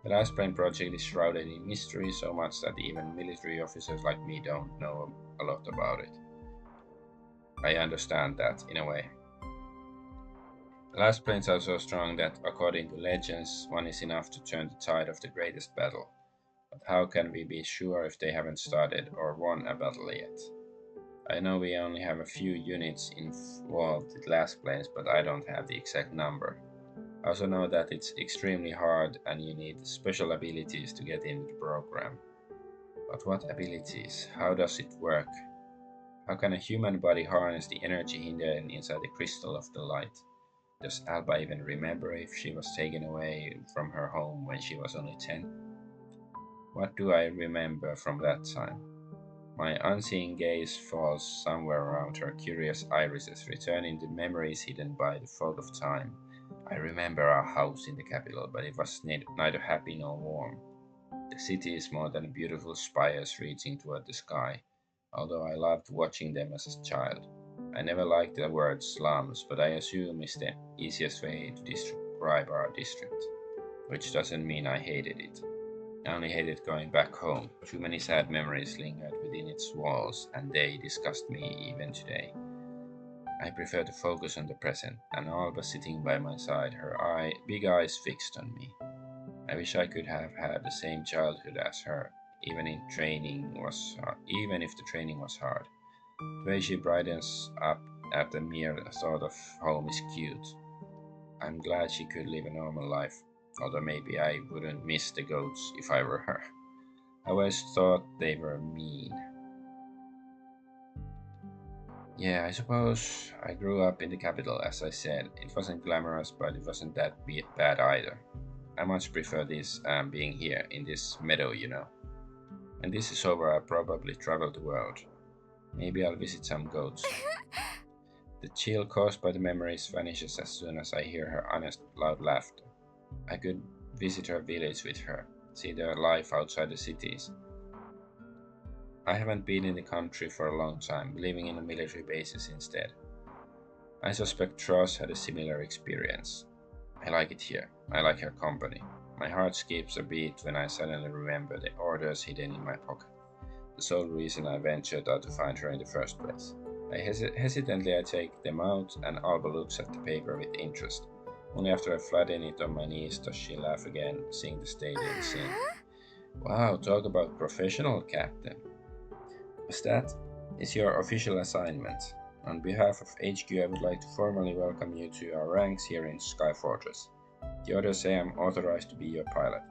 The last plane project is shrouded in mystery so much that even military officers like me don't know a lot about it. I understand that, in a way. Lassplanes are so strong that, according to legends, one is enough to turn the tide of the greatest battle. But how can we be sure if they haven't started or won a battle yet? I know we only have a few units involved with Lassplanes, but I don't have the exact number. I also know that it's extremely hard and you need special abilities to get into the program. But what abilities? How does it work? How can a human body harness the energy hidden inside the crystal of the light? Does Alba even remember if she was taken away from her home when she was only 10? What do I remember from that time? My unseeing gaze falls somewhere around her curious irises, returning the memories hidden by the fog of time. I remember our house in the capital, but it was neither happy nor warm. The city is more than beautiful spires reaching toward the sky, although I loved watching them as a child. I never liked the word slums, but I assume it's the easiest way to describe our district, which doesn't mean I hated it. I only hated going back home. Too many sad memories lingered within its walls, and they disgust me even today. I prefer to focus on the present, and Alba sitting by my side, her big eyes fixed on me. I wish I could have had the same childhood as her, even if the training was hard. The way she brightens up at the mere thought of home is cute. I'm glad she could live a normal life, although maybe I wouldn't miss the goats if I were her. I always thought they were mean. Yeah, I suppose I grew up in the capital, as I said. It wasn't glamorous, but it wasn't that bad either. I much prefer this being here in this meadow. When this is over, I'll probably travel the world. Maybe I'll visit some goats. The chill caused by the memories vanishes as soon as I hear her honest, loud laughter. I could visit her village with her, see their life outside the cities. I haven't been in the country for a long time, living in a military bases instead. I suspect Tross had a similar experience. I like it here. I like her company. My heart skips a beat when I suddenly remember the orders hidden in my pocket. The sole reason I ventured out to find her in the first place. Hesitantly I take them out, and Alba looks at the paper with interest. Only after I flatten it on my knees does she laugh again, seeing the stadium scene. Wow, talk about professional, Captain. As that is your official assignment. On behalf of HQ, I would like to formally welcome you to our ranks here in Sky Fortress. The orders say I'm authorized to be your pilot.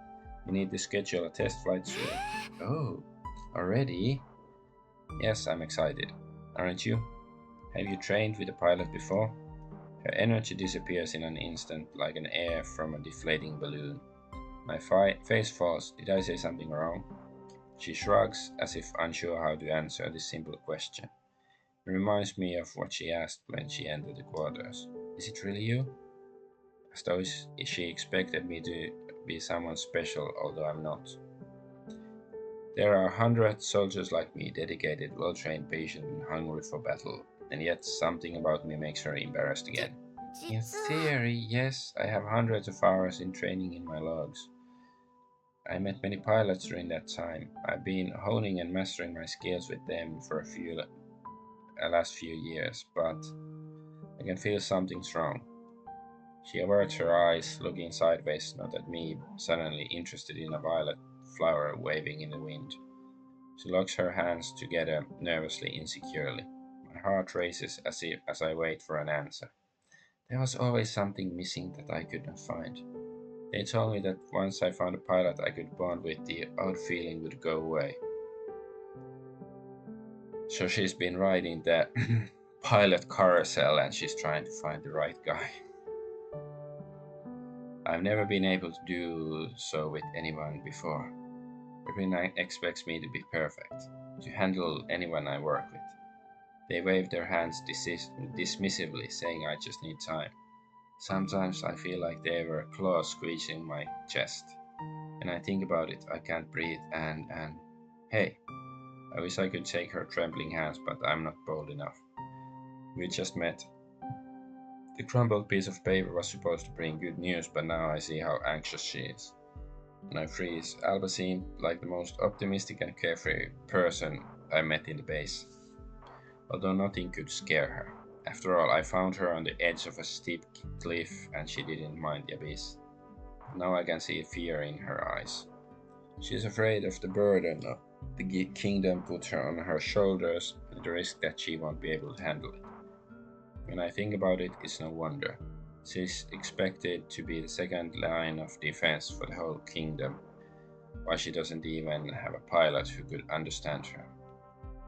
We need to schedule a test flight soon. Oh, already? Yes, I'm excited. Aren't you? Have you trained with a pilot before? Her energy disappears in an instant like an air from a deflating balloon. My face falls. Did I say something wrong? She shrugs as if unsure how to answer this simple question. It reminds me of what she asked when she entered the quarters. Is it really you? As though she expected me to be someone special, although I'm not. There are 100 soldiers like me, dedicated, well-trained, patient, and hungry for battle, and yet something about me makes her embarrassed again. In theory, yes, I have hundreds of hours in training in my logs. I met many pilots during that time. I've been honing and mastering my skills with them for last few years, but I can feel something's wrong. She averts her eyes, looking sideways, not at me, suddenly interested in a violet flower waving in the wind. She locks her hands together nervously, insecurely. My heart races as I wait for an answer. There was always something missing that I could not find. They told me that once I found a pilot I could bond with, the odd feeling would go away. So she's been riding the pilot carousel and she's trying to find the right guy. I've never been able to do so with anyone before. Everyone expects me to be perfect, to handle anyone I work with. They wave their hands dismissively, saying I just need time. Sometimes I feel like there were claws squeezing my chest. When I think about it, I can't breathe and hey, I wish I could take her trembling hands, but I'm not bold enough. We just met. The crumpled piece of paper was supposed to bring good news, but now I see how anxious she is. And I freeze. Alba seemed like the most optimistic and carefree person I met in the base. Although nothing could scare her. After all, I found her on the edge of a steep cliff and she didn't mind the abyss. Now I can see fear in her eyes. She's afraid of the burden the kingdom put her on her shoulders and the risk that she won't be able to handle it. When I think about it, it's no wonder. She's expected to be the second line of defense for the whole kingdom, while she doesn't even have a pilot who could understand her.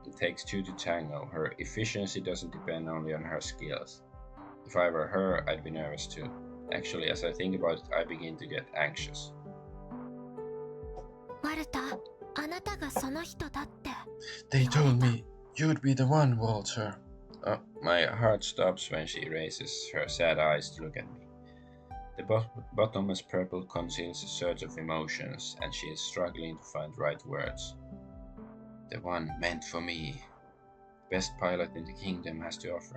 It takes two to tango. Her efficiency doesn't depend only on her skills. If I were her, I'd be nervous too. Actually, as I think about it, I begin to get anxious. They told me you'd be the one, Walter. My heart stops when she raises her sad eyes to look at me. The bottomless purple conceals a surge of emotions, and she is struggling to find the right words. The one meant for me. Best pilot in the kingdom has to offer.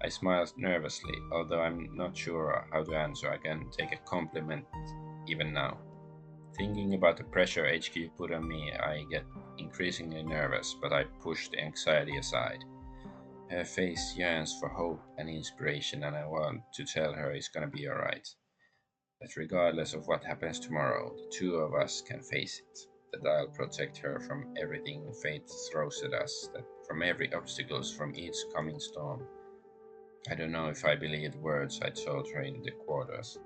I smiled nervously, although I'm not sure how to answer. I can take a compliment even now. Thinking about the pressure HQ put on me, I get increasingly nervous, but I push the anxiety aside. Her face yearns for hope and inspiration, and I want to tell her it's gonna be alright. That regardless of what happens tomorrow, the two of us can face it. That I'll protect her from everything fate throws at us, that from every obstacles, from each coming storm. I don't know if I believe the words I told her in the quarters.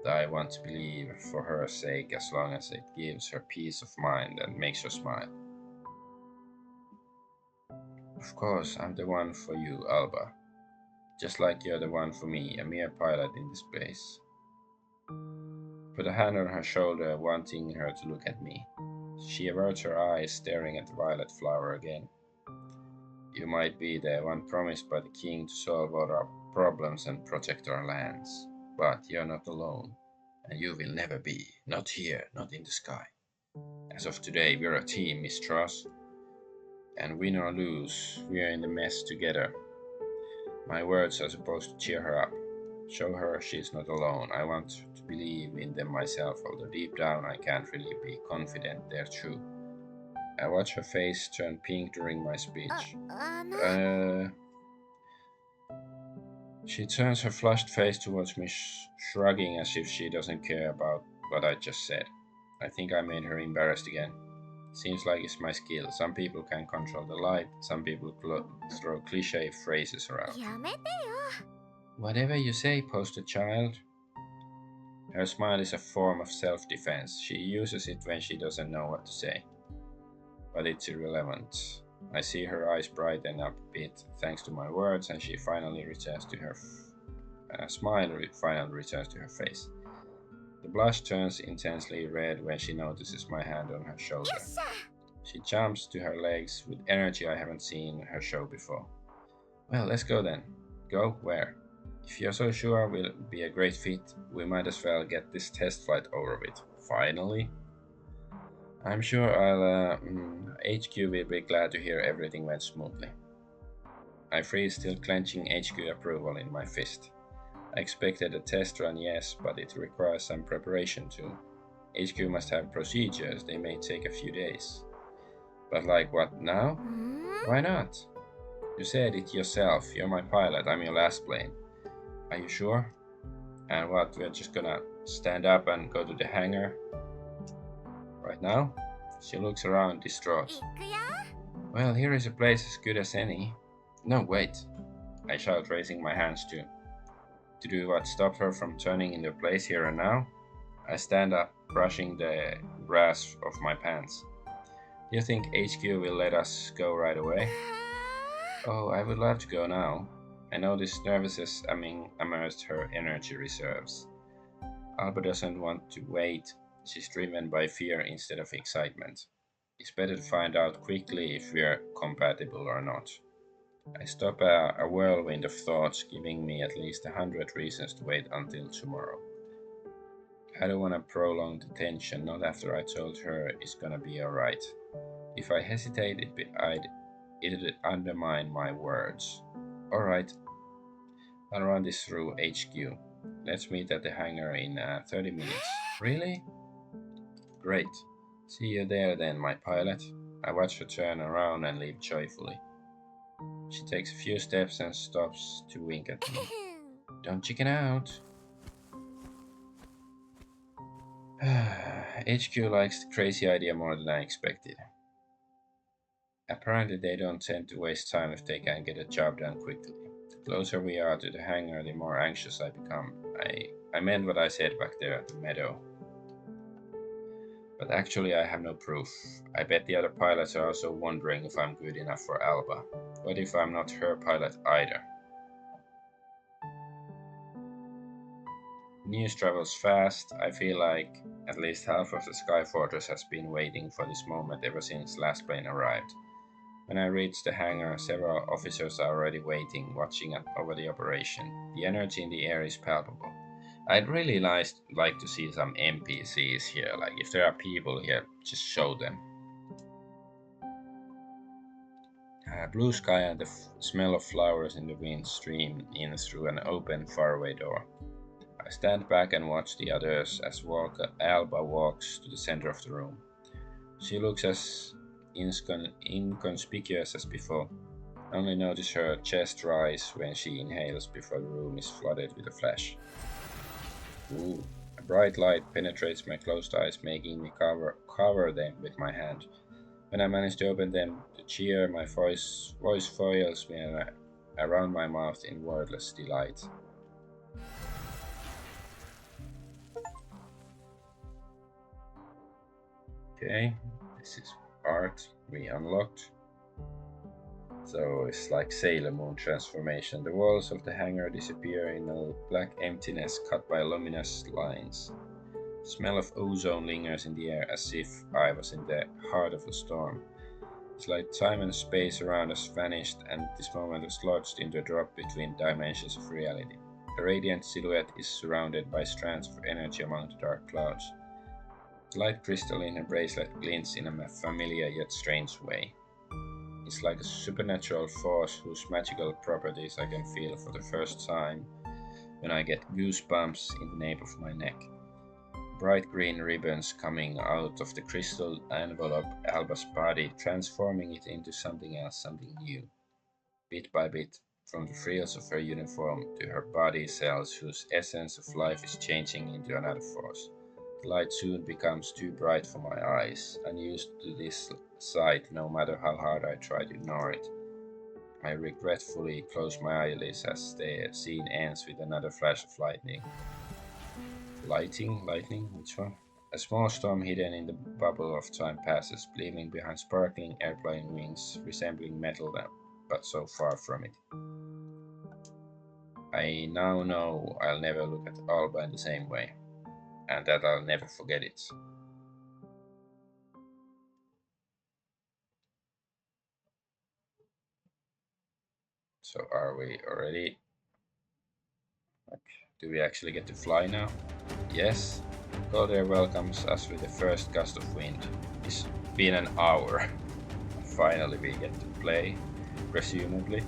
I want to believe for her sake as long as it gives her peace of mind and makes her smile. Of course, I'm the one for you, Alba. Just like you're the one for me, a mere pilot in this place. Put a hand on her shoulder, wanting her to look at me. She averts her eyes, staring at the violet flower again. You might be the one promised by the king to solve all our problems and protect our lands. But you're not alone. And you will never be. Not here, not in the sky. As of today, we're a team, Miss Truss. And win or lose, we're in the mess together. My words are supposed to cheer her up. Show her she's not alone. I want to believe in them myself, although deep down I can't really be confident they're true. I watch her face turn pink during my speech. She turns her flushed face towards me, shrugging as if she doesn't care about what I just said. I think I made her embarrassed again. Seems like it's my skill. Some people can control the light, some people throw cliche phrases around. Whatever you say, poster child. Her smile is a form of self-defense. She uses it when she doesn't know what to say. But it's irrelevant. I see her eyes brighten up a bit thanks to my words, and she finally returns to her smile. Finally returns to her face. The blush turns intensely red when she notices my hand on her shoulder. Yes, she jumps to her legs with energy I haven't seen her show before. Well, let's go then. Go where? If you're so sure we'll be a great fit, we might as well get this test flight over with. Finally. I'm sure HQ will be glad to hear everything went smoothly. I freeze, still clenching HQ approval in my fist. I expected a test run, yes, but it requires some preparation too. HQ must have procedures, they may take a few days. But like what now? Why not? You said it yourself, you're my pilot, I'm your last plane. Are you sure? And what, we're just gonna stand up and go to the hangar? Right now? She looks around, distraught. Well, here is a place as good as any. No, wait. I shout, raising my hands to do what, stop her from turning into place here and now? I stand up, brushing the grass off my pants. Do you think HQ will let us go right away? Oh, I would love to go now. I know this nervousness immersed her energy reserves. Alba doesn't want to wait. She's driven by fear instead of excitement. It's better to find out quickly if we're compatible or not. I stop a whirlwind of thoughts, giving me at least 100 reasons to wait until tomorrow. I don't want to prolong the tension, not after I told her it's gonna be alright. If I hesitate, it'd undermine my words. Alright, I'll run this through HQ. Let's meet at the hangar in 30 minutes. Really? Great. See you there then, my pilot. I watch her turn around and leave joyfully. She takes a few steps and stops to wink at me. Don't chicken out. HQ likes the crazy idea more than I expected. Apparently they don't tend to waste time if they can get a job done quickly. The closer we are to the hangar, the more anxious I become. I meant what I said back there at the meadow. But actually I have no proof. I bet the other pilots are also wondering if I'm good enough for Alba. What if I'm not her pilot either? News travels fast. I feel like at least half of the Sky Fortress has been waiting for this moment ever since last plane arrived. When I reach the hangar, several officers are already waiting, watching over the operation. The energy in the air is palpable. I'd really like to see some NPCs here, like if there are people here, just show them. Blue sky and the smell of flowers in the wind stream in through an open faraway door. I stand back and watch the others as Alba walks to the center of the room. She looks as inconspicuous as before. I only notice her chest rise when she inhales before the room is flooded with a flash. Ooh, a bright light penetrates my closed eyes, making me cover them with my hand. When I manage to open them to cheer, my voice foils me around my mouth in wordless delight. Okay, this is part we unlocked. So it's like Sailor Moon transformation. The walls of the hangar disappear in a black emptiness cut by luminous lines. The smell of ozone lingers in the air as if I was in the heart of a storm. It's like time and space around us vanished and this moment was lodged into a drop between dimensions of reality. The radiant silhouette is surrounded by strands of energy among the dark clouds. The light crystal in her bracelet glints in a familiar yet strange way. It's like a supernatural force whose magical properties I can feel for the first time when I get goosebumps in the nape of my neck. Bright green ribbons coming out of the crystal envelop Alba's body, transforming it into something else, something new. Bit by bit, from the frills of her uniform to her body cells whose essence of life is changing into another force. The light soon becomes too bright for my eyes, unused to this sight no matter how hard I try to ignore it. I regretfully close my eyelids as the scene ends with another flash of lightning. Lightning, which one? A small storm hidden in the bubble of time passes, leaving behind sparkling airplane wings, resembling metal but so far from it. I now know I'll never look at Alba in the same way, and that I'll never forget it. So are we already? Do we actually get to fly now? Yes. Cold air welcomes us with the first gust of wind. It's been an hour. Finally we get to play, presumably.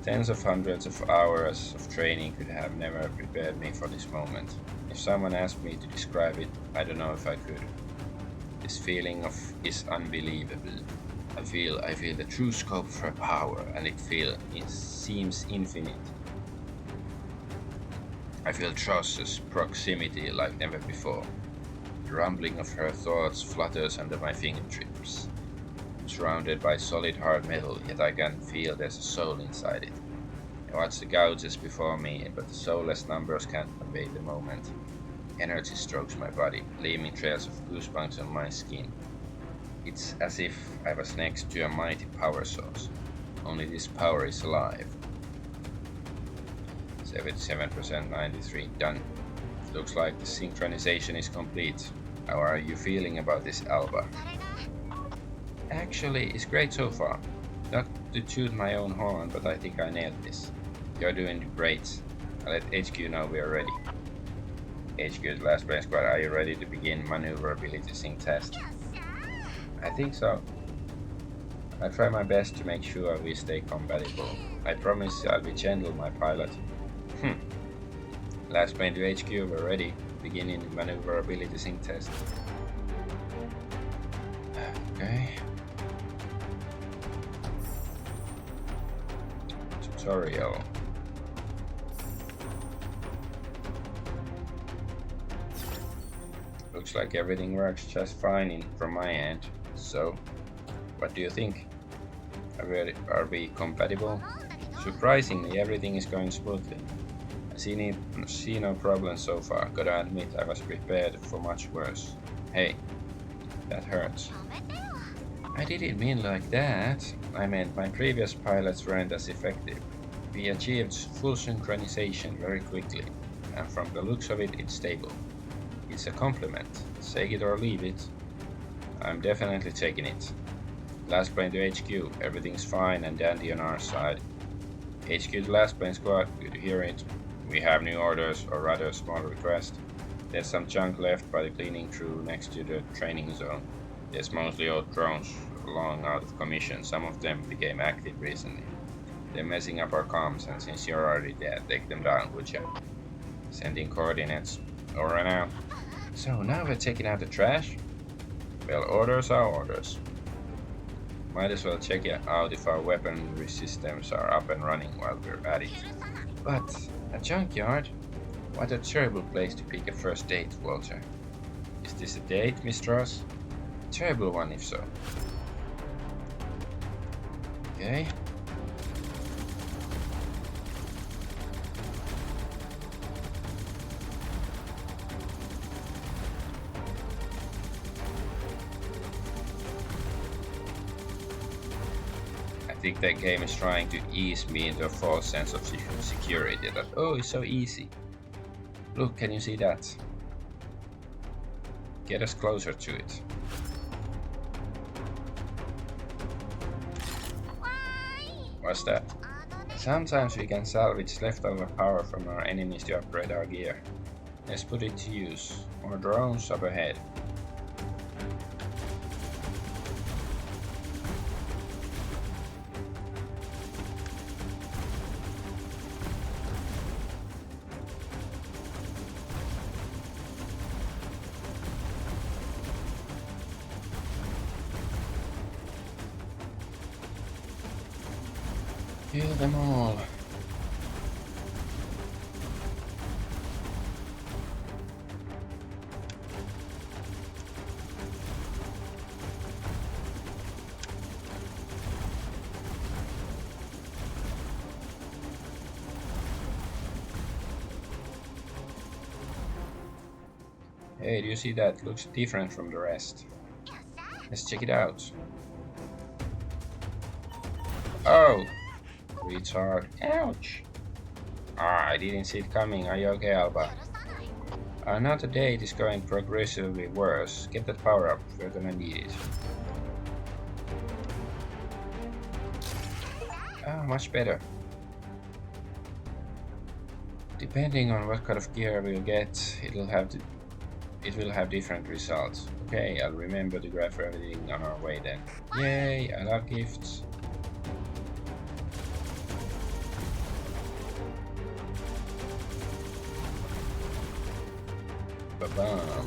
Tens of hundreds of hours of training could have never prepared me for this moment. If someone asked me to describe it, I don't know if I could. This feeling is unbelievable. I feel the true scope of her power, and it seems infinite. I feel Tross's proximity like never before. The rumbling of her thoughts flutters under my fingertips. I'm surrounded by solid hard metal, yet I can feel there's a soul inside it. I watch the gouges before me, but the soulless numbers can't convey the moment. Energy strokes my body, leaving trails of goosebumps on my skin. It's as if I was next to a mighty power source, only this power is alive. 77%, 93, done. Looks like the synchronization is complete. How are you feeling about this, Alba? Actually, it's great so far. Not to toot my own horn, but I think I nailed this. You're doing great. I'll let HQ know we are ready. HQ's Lassplanes squad, are you ready to begin maneuverability sync test? I think so. I'll try my best to make sure we stay compatible. I promise I'll be gentle, my pilot. Last plane to HQ, we're ready. Beginning the maneuverability sync test. Okay. tutorial. Looks like everything works just fine from my end. So, what do you think? Are we compatible? Surprisingly, everything is going smoothly. I see no problem so far. Gotta admit, I was prepared for much worse. Hey, that hurts. I didn't mean like that. I meant my previous pilots weren't as effective. We achieved full synchronization very quickly, and from the looks of it, it's stable. It's a compliment. Take it or leave it. I'm definitely taking it. Last plane to HQ. Everything's fine and dandy on our side. HQ to last plane squad. Good to hear it. We have new orders, or rather a small request. There's some junk left by the cleaning crew next to the training zone. There's mostly old drones, long out of commission. Some of them became active recently. They're messing up our comms, and since you're already dead, take them down, would ya? Sending coordinates. Over now. So now we're taking out the trash? Well, orders are orders. Might as well check out if our weaponry systems are up and running while we're at it. But a junkyard? What a terrible place to pick a first date, Walter. Is this a date, Miss Ross? A terrible one if so. Okay. I think that game is trying to ease me into a false sense of security that, oh, it's so easy. Look, can you see that? Get us closer to it. What's that? Sometimes we can salvage leftover power from our enemies to upgrade our gear. Let's put it to use. More drones up ahead. Kill them all. Hey, do you see that? Looks different from the rest. Let's check it out. Oh! Retard. Ouch! Ah, I didn't see it coming. Are you okay, Alba? Another day it is going progressively worse. Get that power up. We're gonna need it. Ah, much better. Depending on what kind of gear we'll get, it will have different results. Okay, I'll remember to grab everything on our way then. Yay, I love gifts. Ba-bam.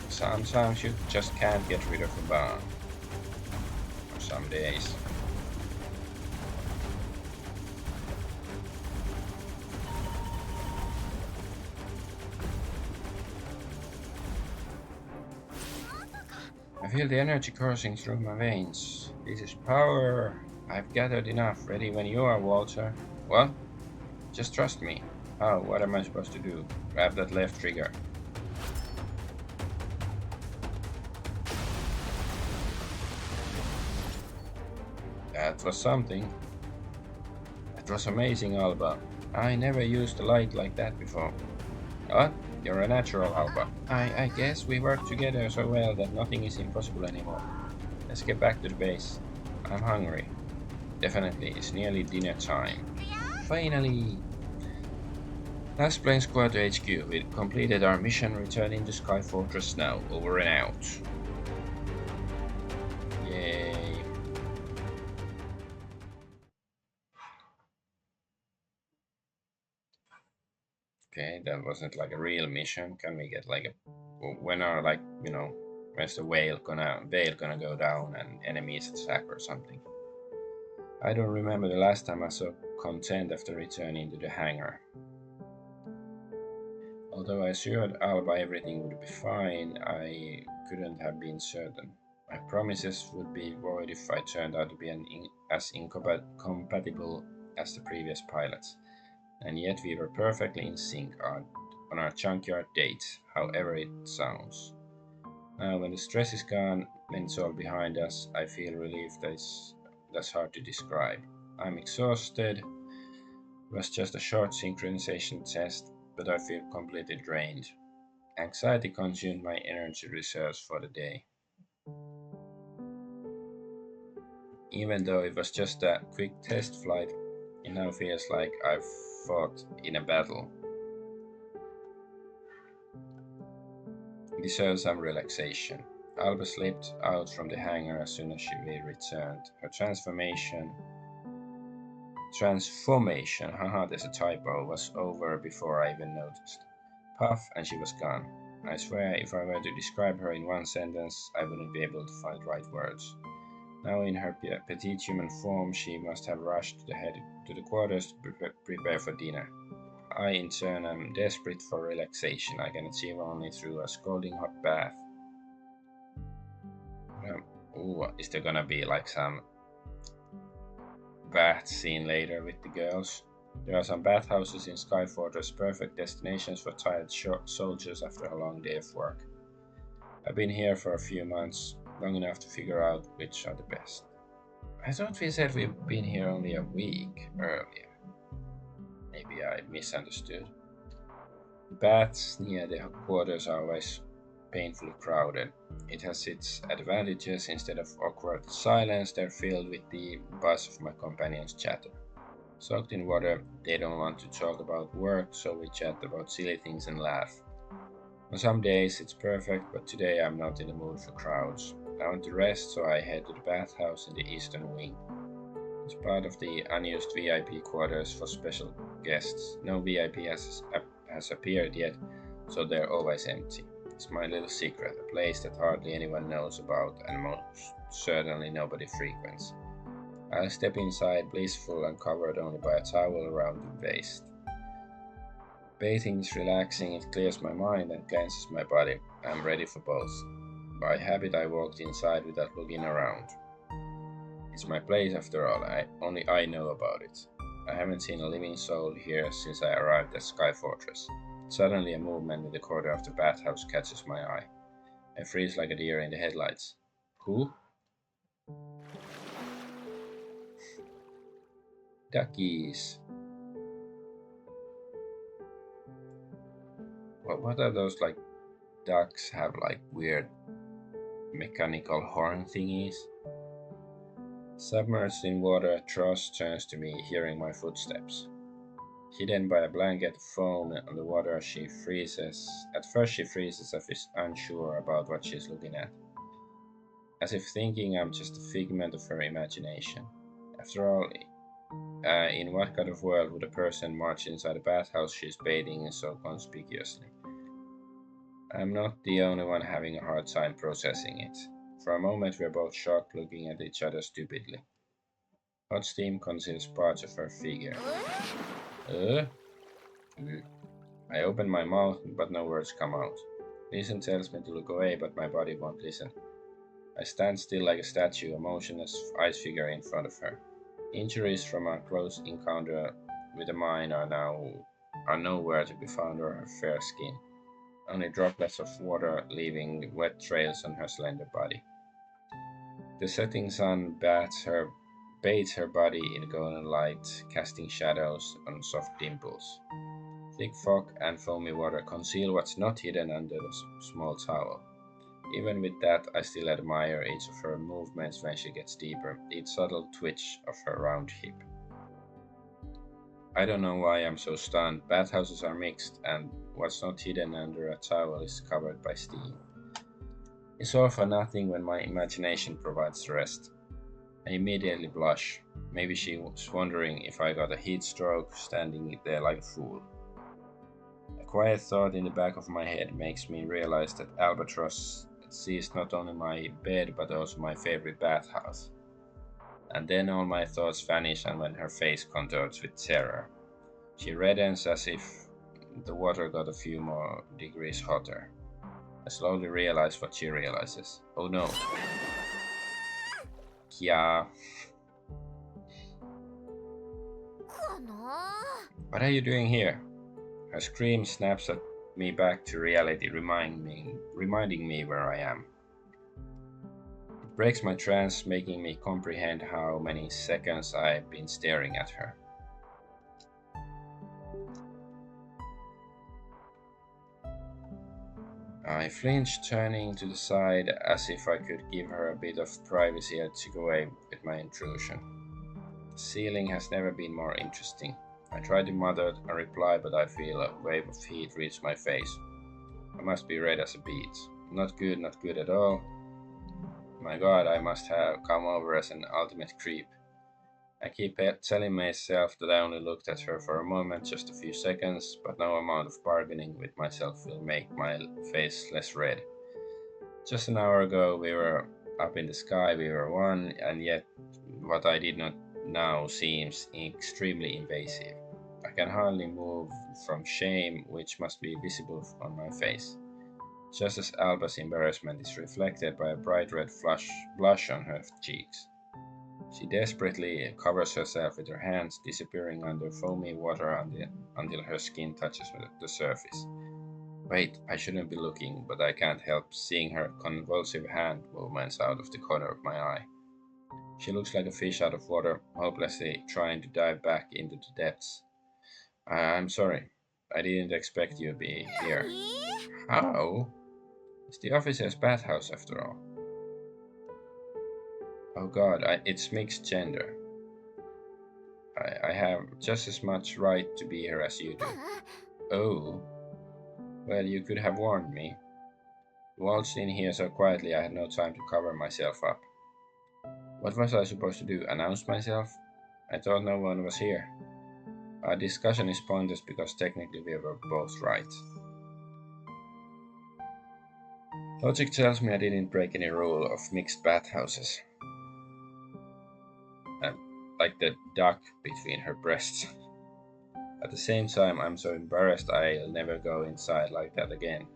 Sometimes you just can't get rid of a bomb. Or some days. I feel the energy coursing through my veins. This is power. I've gathered enough. Ready when you are, Walter. What? Just trust me. Oh, what am I supposed to do? Grab that left trigger. That was something. A It was amazing, Alba. I never used a light like that before. What? You're a natural, Alba. I guess we work together so well that nothing is impossible anymore. Let's get back to the base. I'm hungry. Definitely, it's nearly dinner time. Finally! Lassplanes Squad to HQ. We completed our mission returning to Sky Fortress now. Over and out. Yay. Okay, that wasn't like a real mission. Can we get like a... When are like, when's the whale gonna go down and enemies attack or something? I don't remember the last time I saw content after returning to the hangar. Although I assured Alba everything would be fine, I couldn't have been certain. My promises would be void if I turned out to be as incompatible as the previous pilots. And yet we were perfectly in sync on our junkyard dates, however it sounds. Now, when the stress is gone, when it's all behind us, I feel relief that's hard to describe. I'm exhausted. It was just a short synchronization test, but I feel completely drained. Anxiety consumed my energy reserves for the day. Even though it was just a quick test flight, it now feels like I've fought in a battle. It deserves some relaxation. Alba slipped out from the hangar as soon as she returned. Her transformation, haha, there's a typo, was over before I even noticed. Puff, and she was gone. I swear, if I were to describe her in one sentence, I wouldn't be able to find right words. Now in her petite human form, she must have rushed to the quarters to prepare for dinner. I, in turn, am desperate for relaxation. I can achieve only through a scalding hot bath. Is there gonna be like some bath scene later with the girls? There are some bathhouses in Sky Fortress, perfect destinations for tired soldiers after a long day of work. I've been here for a few months, long enough to figure out which are the best. I thought we said we've been here only a week earlier. Maybe I misunderstood. The baths near the quarters are always painfully crowded. It has its advantages. Instead of awkward silence, they're filled with the buzz of my companions' chatter. Soaked in water, they don't want to talk about work, so we chat about silly things and laugh. On some days it's perfect, but today I'm not in the mood for crowds. I want to rest, so I head to the bathhouse in the eastern wing. It's part of the unused VIP quarters for special guests. No VIP has appeared yet, so they're always empty. It's my little secret, a place that hardly anyone knows about and most certainly nobody frequents. I step inside, blissful and covered only by a towel around the waist. Bathing is relaxing, it clears my mind and cleanses my body. I'm ready for both. By habit, I walked inside without looking around. It's my place after all, only I know about it. I haven't seen a living soul here since I arrived at Sky Fortress. Suddenly, a movement in the corner of the bathhouse catches my eye. I freeze like a deer in the headlights. Who? Duckies. What are those like ducks have like weird mechanical horn thingies? Submerged in water, Tross turns to me, hearing my footsteps. Hidden by a blanket of foam on the water, she freezes. At first, she freezes as if unsure about what she's looking at, as if thinking I'm just a figment of her imagination. After all, in what kind of world would a person march inside a bathhouse she's bathing in so conspicuously? I'm not the only one having a hard time processing it. For a moment, we're both shocked, looking at each other stupidly. Hot steam conceals parts of her figure. Uh? I open my mouth, but no words come out. Reason tells me to look away, but my body won't listen. I stand still like a statue, a motionless ice figure in front of her. Injuries from our close encounter with the mine are nowhere to be found on her fair skin. Only droplets of water leaving wet trails on her slender body. The setting sun bathes her body in golden light, casting shadows on soft dimples. Thick fog and foamy water conceal what's not hidden under the small towel. Even with that, I still admire each of her movements when she gets deeper, each subtle twitch of her round hip. I don't know why I'm so stunned. Bathhouses are mixed, and what's not hidden under a towel is covered by steam. It's all for nothing when my imagination provides the rest. I immediately blush. Maybe she was wondering if I got a heat stroke standing there like a fool. A quiet thought in the back of my head makes me realize that Albatross sees not only my bed but also my favorite bathhouse. And then all my thoughts vanish, and when her face contorts with terror, she reddens as if the water got a few more degrees hotter. I slowly realize what she realizes. Oh no. Yeah. What are you doing here? Her scream snaps at me back to reality, reminding me where I am. It breaks my trance, making me comprehend how many seconds I've been staring at her. I flinched, turning to the side as if I could give her a bit of privacy and took away with my intrusion. The ceiling has never been more interesting. I tried to mutter a reply, but I feel a wave of heat reach my face. I must be red as a beet. Not good, not good at all. My god, I must have come over as an ultimate creep. I keep telling myself that I only looked at her for a moment, just a few seconds, but no amount of bargaining with myself will make my face less red. Just an hour ago we were up in the sky, we were one, and yet what I did not now seems extremely invasive. I can hardly move from shame, which must be visible on my face, just as Alba's embarrassment is reflected by a bright red blush on her cheeks. She desperately covers herself with her hands, disappearing under foamy water until her skin touches the surface. Wait, I shouldn't be looking, but I can't help seeing her convulsive hand movements out of the corner of my eye. She looks like a fish out of water, hopelessly trying to dive back into the depths. I'm sorry. I didn't expect you to be here. How? It's the officer's bathhouse after all. Oh god, it's mixed gender. I have just as much right to be here as you do. Oh, well, you could have warned me. You waltzed in here so quietly I had no time to cover myself up. What was I supposed to do? Announce myself? I thought no one was here. Our discussion is pointless because technically we were both right. Logic tells me I didn't break any rule of mixed bathhouses. Like the duck between her breasts. At the same time, I'm so embarrassed I'll never go inside like that again.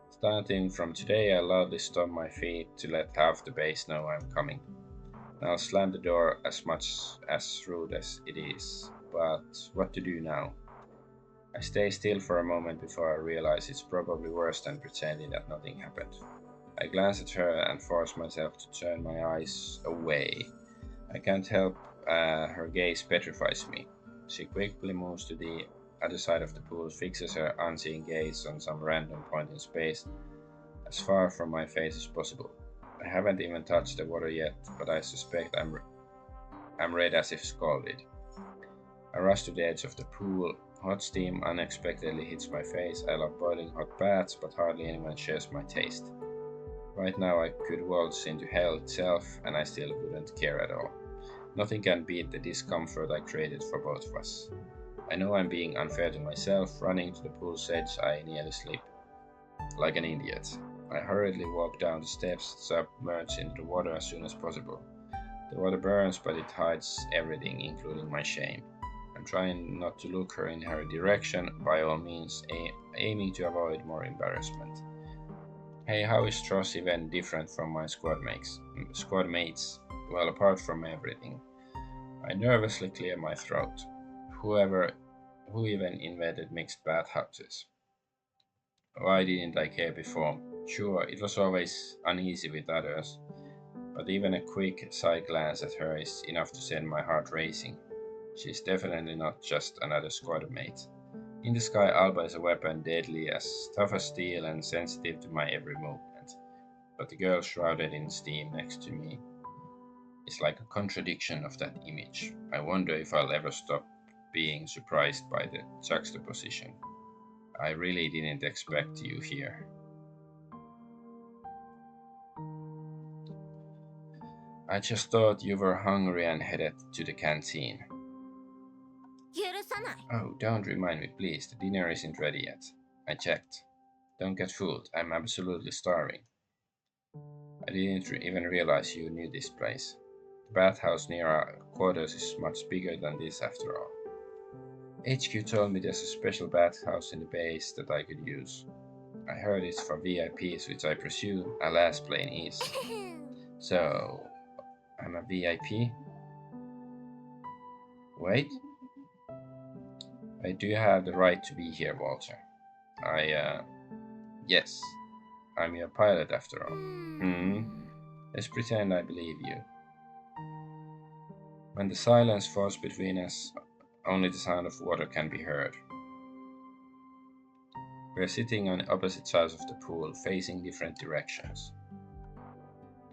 Starting from today, I loudly stomp my feet to let half the base know I'm coming. I'll slam the door as much as rude as it is, but what to do now? I stay still for a moment before I realize it's probably worse than pretending that nothing happened. I glance at her and force myself to turn my eyes away. I can't help, her gaze petrifies me. She quickly moves to the other side of the pool, fixes her unseeing gaze on some random point in space, as far from my face as possible. I haven't even touched the water yet, but I suspect I'm red as if scalded. I rush to the edge of the pool. Hot steam unexpectedly hits my face. I love boiling hot baths, but hardly anyone shares my taste. Right now I could waltz into hell itself, and I still wouldn't care at all. Nothing can beat the discomfort I created for both of us. I know I'm being unfair to myself. Running to the pool's edge, I nearly slip. Like an idiot. I hurriedly walk down the steps, submerge into the water as soon as possible. The water burns, but it hides everything, including my shame. I'm trying not to look her in her direction, by all means, aiming to avoid more embarrassment. Hey, how is Tross even different from my squad mates? Well, apart from everything. I nervously clear my throat. Who even invented mixed bathhouses? Why didn't I care before? Sure, it was always uneasy with others, but even a quick side glance at her is enough to send my heart racing. She's definitely not just another squad mate. In the sky, Alba is a weapon deadly, as tough as steel and sensitive to my every movement. But the girl shrouded in steam next to me is like a contradiction of that image. I wonder if I'll ever stop being surprised by the juxtaposition. I really didn't expect you here. I just thought you were hungry and headed to the canteen. Oh, don't remind me, please. The dinner isn't ready yet. I checked. Don't get fooled. I'm absolutely starving. I didn't even realize you knew this place. The bathhouse near our quarters is much bigger than this after all. HQ told me there's a special bathhouse in the base that I could use. I heard it's for VIPs, which I presume a Lassplane is. So, I'm a VIP? Wait? I do have the right to be here, Walter. Yes, I'm your pilot after all. Let's pretend I believe you. When the silence falls between us, only the sound of water can be heard. We're sitting on opposite sides of the pool, facing different directions.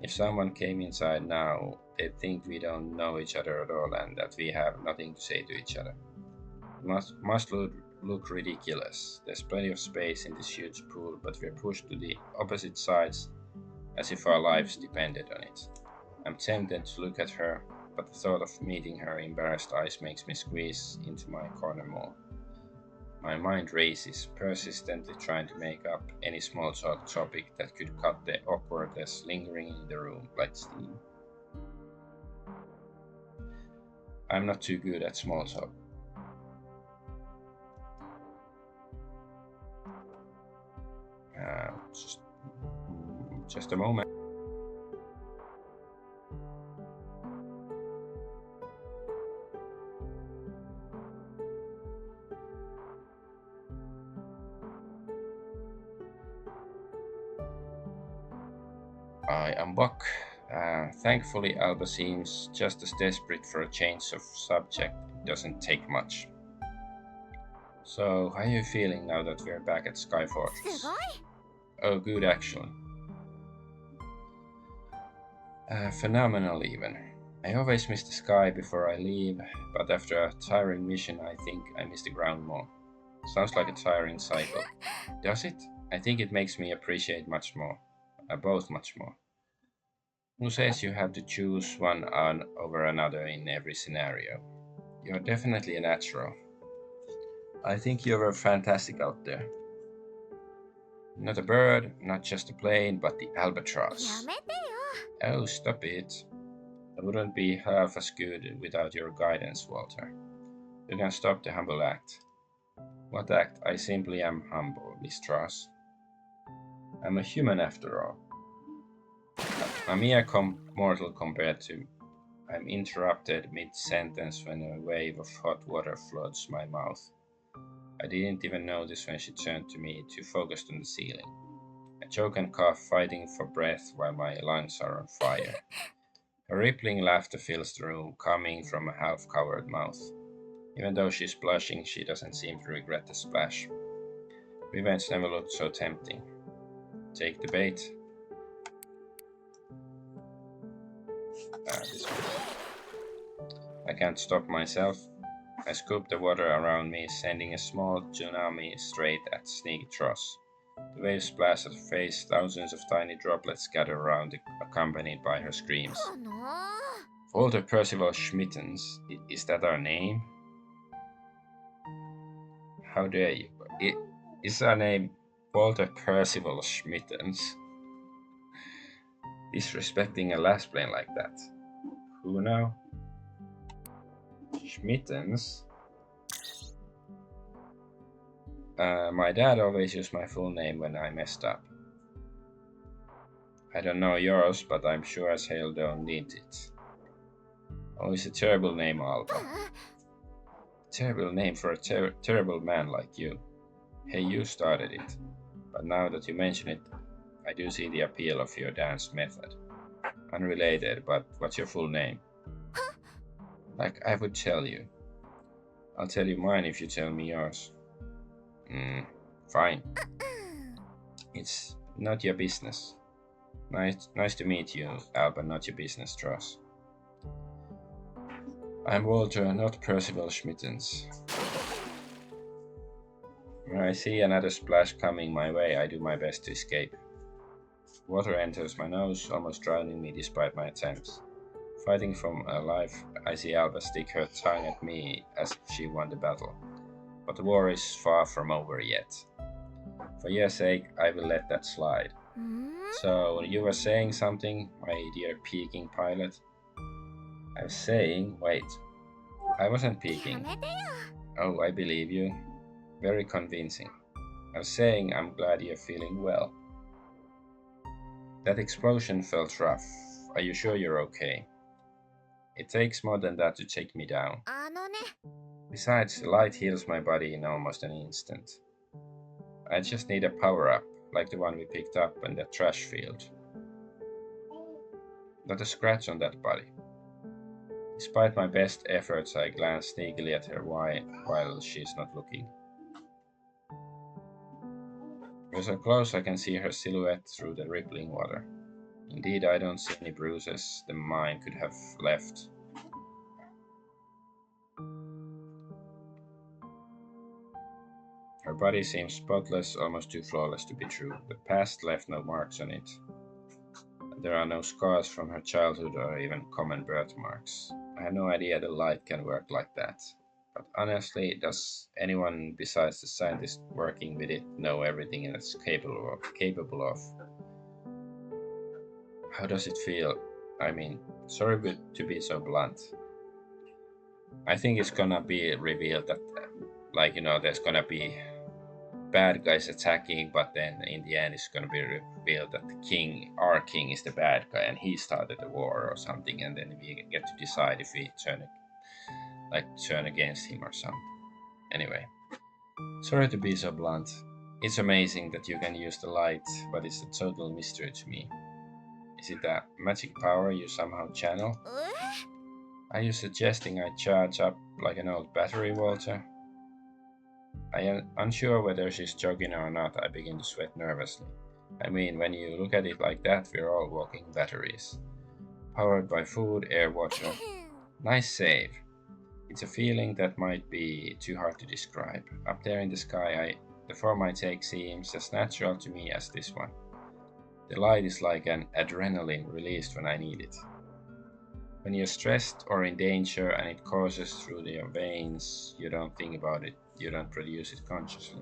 If someone came inside now, they'd think we don't know each other at all and that we have nothing to say to each other. It must look ridiculous. There's plenty of space in this huge pool, but we're pushed to the opposite sides as if our lives depended on it. I'm tempted to look at her, but the thought of meeting her embarrassed eyes makes me squeeze into my corner more. My mind races, persistently trying to make up any small talk topic that could cut the awkwardness lingering in the room like steam. I'm not too good at small talk. Just a moment. I am back. Thankfully, Alba seems just as desperate for a change of subject. It doesn't take much. So, how are you feeling now that we're back at Sky Fortress? Oh, good actually. Phenomenal even. I always miss the sky before I leave, but after a tiring mission I think I miss the ground more. Sounds like a tiring cycle. Does it? I think it makes me appreciate much more. Both much more. Who says you have to choose one over another in every scenario? You're definitely a natural. I think you were fantastic out there. Not a bird, not just a plane, but the albatross. Oh, stop it. I wouldn't be half as good without your guidance, Walter. You can stop the humble act. What act? I simply am humble, Miss Strauss. I'm a human after all. A mere mortal compared to. I'm interrupted mid-sentence when a wave of hot water floods my mouth. I didn't even notice when she turned to me, too focused on the ceiling. I choke and cough, fighting for breath while my lungs are on fire. Her rippling laughter fills the room, coming from a half-covered mouth. Even though she's blushing, she doesn't seem to regret the splash. Revenge never looked so tempting. Take the bait. This way. I can't stop myself. I scoop the water around me, sending a small tsunami straight at Sneaky Tross. The waves splash at her face, thousands of tiny droplets scatter around, accompanied by her screams. Walter Percival Schmittens, is that our name? How dare you? Is our name Walter Percival Schmittens? Disrespecting a Lassplane like that. Who now? Schmittens? My dad always used my full name when I messed up. I don't know yours, but I'm sure as hell don't need it. Oh, it's a terrible name, Alba. Terrible name for a terrible man like you. Hey, you started it. But now that you mention it, I do see the appeal of your dance method. Unrelated, but what's your full name? Like I would tell you. I'll tell you mine if you tell me yours. Fine. It's not your business. Nice to meet you, Alba, not your business, Tross. I'm Walter, not Percival Schmittens. When I see another splash coming my way, I do my best to escape. Water enters my nose, almost drowning me despite my attempts. Fighting from life, I see Alba stick her tongue at me as if she won the battle. But the war is far from over yet. For your sake, I will let that slide. So, you were saying something, my dear peeking pilot? I was saying, wait, I wasn't peeking. Oh, I believe you. Very convincing. I was saying I'm glad you're feeling well. That explosion felt rough. Are you sure you're okay? It takes more than that to take me down. Besides, the light heals my body in almost an instant. I just need a power-up, like the one we picked up in that trash field. Not a scratch on that body. Despite my best efforts, I glance sneakily at her while she's not looking. We're so close I can see her silhouette through the rippling water. Indeed, I don't see any bruises the mine could have left. Her body seems spotless, almost too flawless to be true. The past left no marks on it. There are no scars from her childhood or even common birthmarks. I had no idea the light can work like that. But honestly, does anyone besides the scientist working with it know everything it's capable of? How does it feel? I mean, sorry to be so blunt. I think it's gonna be revealed that, there's gonna be bad guys attacking, but then in the end it's gonna be revealed that our king, is the bad guy and he started the war or something, and then we get to decide if we turn against him or something. Anyway, sorry to be so blunt. It's amazing that you can use the light, but it's a total mystery to me. Is it a magic power you somehow channel? Are you suggesting I charge up like an old battery, Walter? I am unsure whether she's joking or not. I begin to sweat nervously. I mean, when you look at it like that, we're all walking batteries. Powered by food, air, water. Nice save. It's a feeling that might be too hard to describe. Up there in the sky, the form I take seems as natural to me as this one. The light is like an adrenaline released when I need it. When you're stressed or in danger and it courses through your veins, you don't think about it, you don't produce it consciously.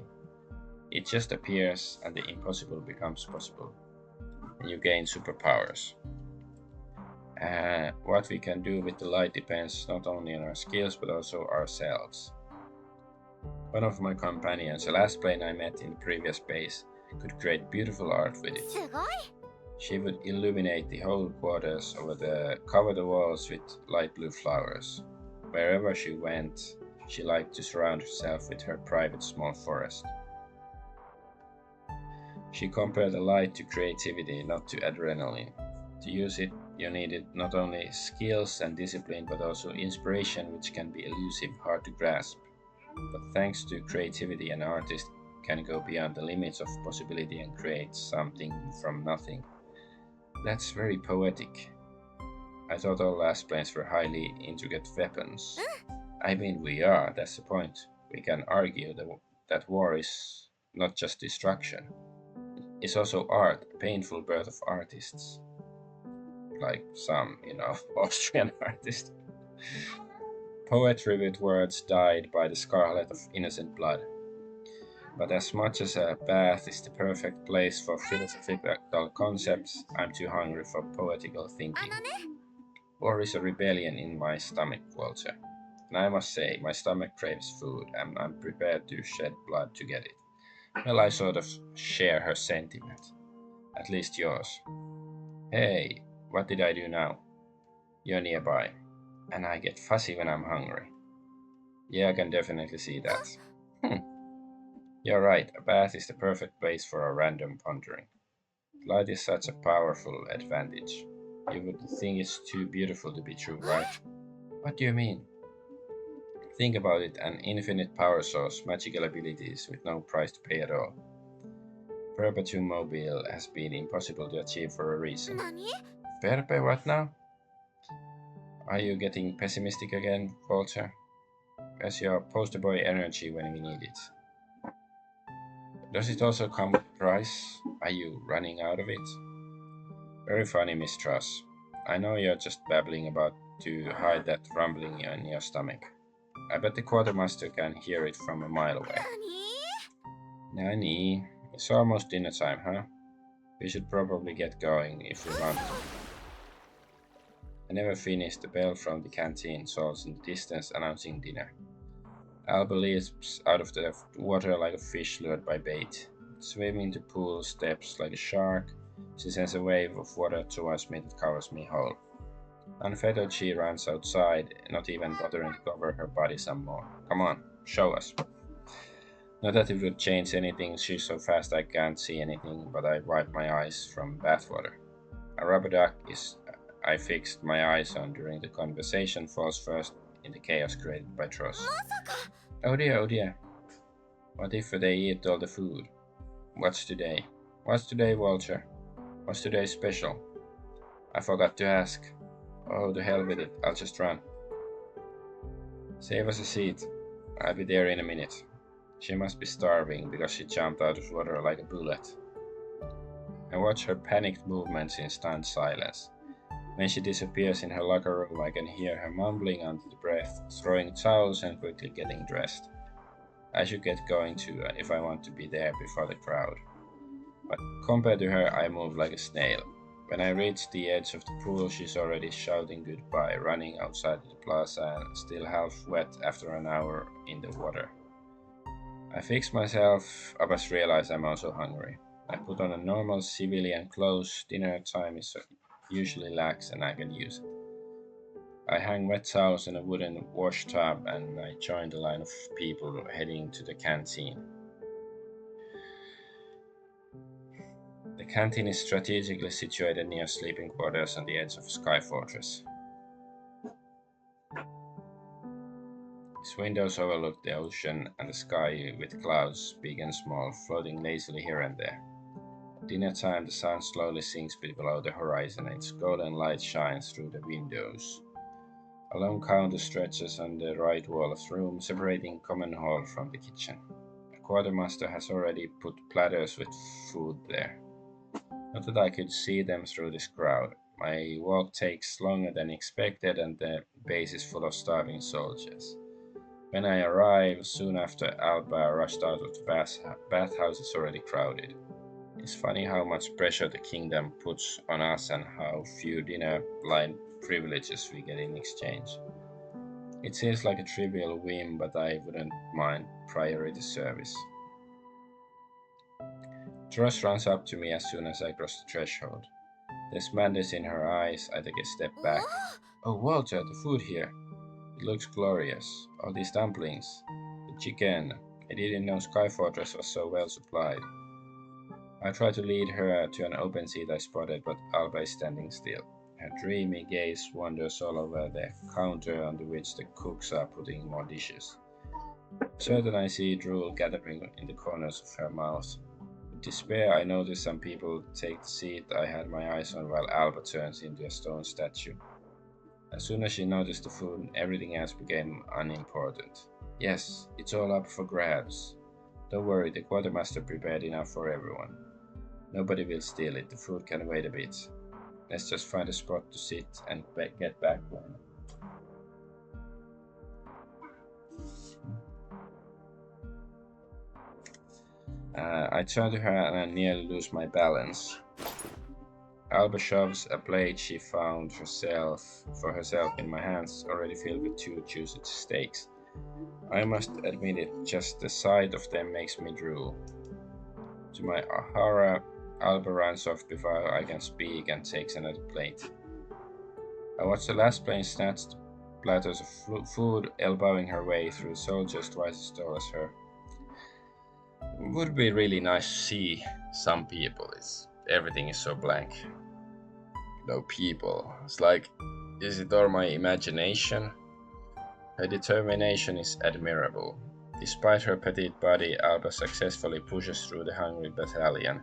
It just appears and the impossible becomes possible. And you gain superpowers. What we can do with the light depends not only on our skills but also ourselves. One of my companions, a Lassplane I met in the previous base, could create beautiful art with it. She would illuminate the whole quarters, cover the walls with light blue flowers. Wherever she went, she liked to surround herself with her private small forest. She compared the light to creativity, not to adrenaline. To use it, you needed not only skills and discipline, but also inspiration, which can be elusive, hard to grasp. But thanks to creativity, an artist can go beyond the limits of possibility and create something from nothing. That's very poetic. I thought all Lassplanes were highly intricate weapons. I mean, we are, that's the point. We can argue that war is not just destruction. It's also art, a painful birth of artists. Like some, Austrian artists. Poetry with words dyed by the scarlet of innocent blood. But as much as a bath is the perfect place for philosophical concepts, I'm too hungry for poetical thinking. War is a rebellion in my stomach, Walter. And I must say, my stomach craves food, and I'm prepared to shed blood to get it. Well, I sort of share her sentiment. At least yours. Hey, what did I do now? You're nearby, and I get fussy when I'm hungry. Yeah, I can definitely see that. You're right, a bath is the perfect place for a random pondering. Light is such a powerful advantage. You would think it's too beautiful to be true, right? What do you mean? Think about it, an infinite power source, magical abilities with no price to pay at all. Perpetuum mobile has been impossible to achieve for a reason. Perpe, what now? Are you getting pessimistic again, Vulture? Where's your poster boy energy when we need it? Does it also come with a price? Are you running out of it? Very funny, Miss Truss. I know you're just babbling about to hide that rumbling in your stomach. I bet the quartermaster can hear it from a mile away. Nani? It's almost dinner time, huh? We should probably get going if we want to. I never finished. The bell from the canteen sounds in the distance announcing dinner. Alba leaps out of the water like a fish lured by bait. Swimming to pool steps like a shark, she sends a wave of water towards me that covers me whole. Unfettered, she runs outside, not even bothering to cover her body some more. Come on, show us. Not that it would change anything, she's so fast I can't see anything, but I wipe my eyes from bathwater. A rubber duck is I fixed my eyes on during the conversation falls first in the chaos created by Tross. Oh dear, oh dear. What if they eat all the food? What's today? What's today, Vulture? What's today special? I forgot to ask. Oh, the hell with it, I'll just run. Save us a seat. I'll be there in a minute. She must be starving because she jumped out of water like a bullet. I watch her panicked movements in stunned silence. When she disappears in her locker room, I can hear her mumbling under the breath, throwing towels and quickly getting dressed. I should get going too if I want to be there before the crowd. But compared to her, I move like a snail. When I reach the edge of the pool, she's already shouting goodbye, running outside the plaza and still half wet after an hour in the water. I fix myself up as realize I'm also hungry. I put on a normal civilian clothes, dinner time is usually lax and I can use it. I hang wet towels in a wooden wash tub and I join the line of people heading to the canteen. The canteen is strategically situated near sleeping quarters on the edge of Sky Fortress. Its windows overlook the ocean and the sky with clouds, big and small, floating lazily here and there. At dinner time, the sun slowly sinks below the horizon and its golden light shines through the windows. A long counter stretches on the right wall of the room, separating common hall from the kitchen. A quartermaster has already put platters with food there. Not that I could see them through this crowd. My walk takes longer than expected, and the base is full of starving soldiers. When I arrive, soon after Alba rushed out of the bathhouse is already crowded. It's funny how much pressure the kingdom puts on us and how few dinner line privileges we get in exchange. It seems like a trivial whim, but I wouldn't mind priority service. Truss runs up to me as soon as I cross the threshold. There's madness in her eyes. I take a step back. Oh, Walter, the food here. It looks glorious. All these dumplings. The chicken. I didn't know Sky Fortress was so well supplied. I try to lead her to an open seat I spotted, but Alba is standing still. Her dreamy gaze wanders all over the counter onto which the cooks are putting more dishes. Certain I see drool gathering in the corners of her mouth. With despair, I notice some people take the seat I had my eyes on while Alba turns into a stone statue. As soon as she noticed the food, everything else became unimportant. Yes, it's all up for grabs. Don't worry, the quartermaster prepared enough for everyone. Nobody will steal it, the food can wait a bit. Let's just find a spot to sit and get back going. I turn to her and I nearly lose my balance. Alba shoves a plate she found for herself in my hands, already filled with two juicy steaks. I must admit it, just the sight of them makes me drool. To my horror, Alba runs off before I can speak and takes another plate. I watch the Lassplanes snatch the platters of food, elbowing her way through soldiers twice as tall as her. It would be really nice to see some people. Everything is so blank. No people. It's like, is it all my imagination? Her determination is admirable. Despite her petite body, Alba successfully pushes through the hungry battalion.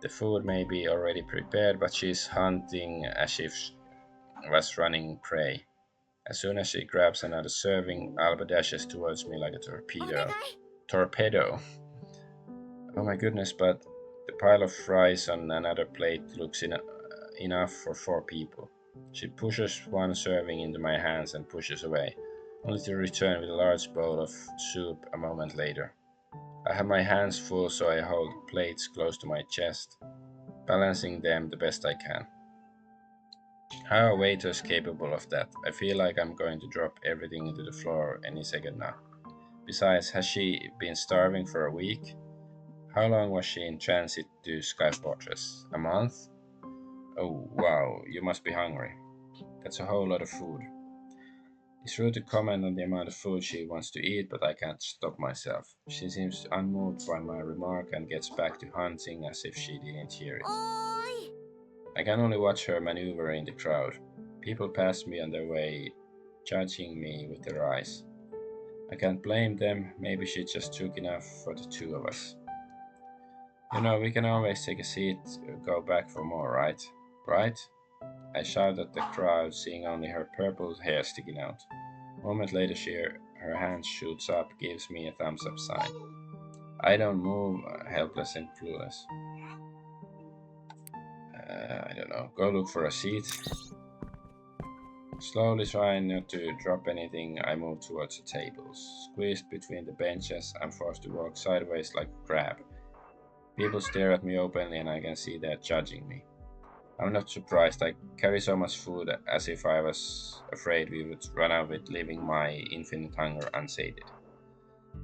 The food may be already prepared, but she's hunting as if she was running prey. As soon as she grabs another serving, Alba dashes towards me like a torpedo. Torpedo! Oh my goodness, but the pile of fries on another plate looks enough for 4 people. She pushes one serving into my hands and pushes away, only to return with a large bowl of soup a moment later. I have my hands full, so I hold plates close to my chest, balancing them the best I can. How are waiters capable of that? I feel like I'm going to drop everything into the floor any second now. Besides, has she been starving for a week? How long was she in transit to Sky Fortress? A month? Oh, wow, you must be hungry. That's a whole lot of food. It's rude to comment on the amount of food she wants to eat, but I can't stop myself. She seems unmoved by my remark and gets back to hunting as if she didn't hear it. I can only watch her maneuver in the crowd. People pass me on their way, judging me with their eyes. I can't blame them, maybe she just took enough for the two of us. You know, we can always take a seat, go back for more, right? Right? I shout at the crowd, seeing only her purple hair sticking out. A moment later, her hand shoots up, gives me a thumbs up sign. I don't move, helpless and clueless. I don't know. Go look for a seat. Slowly trying not to drop anything, I move towards the tables. Squeezed between the benches, I'm forced to walk sideways like a crab. People stare at me openly and I can see they're judging me. I'm not surprised. I carry so much food as if I was afraid we would run out with leaving my infinite hunger unsated.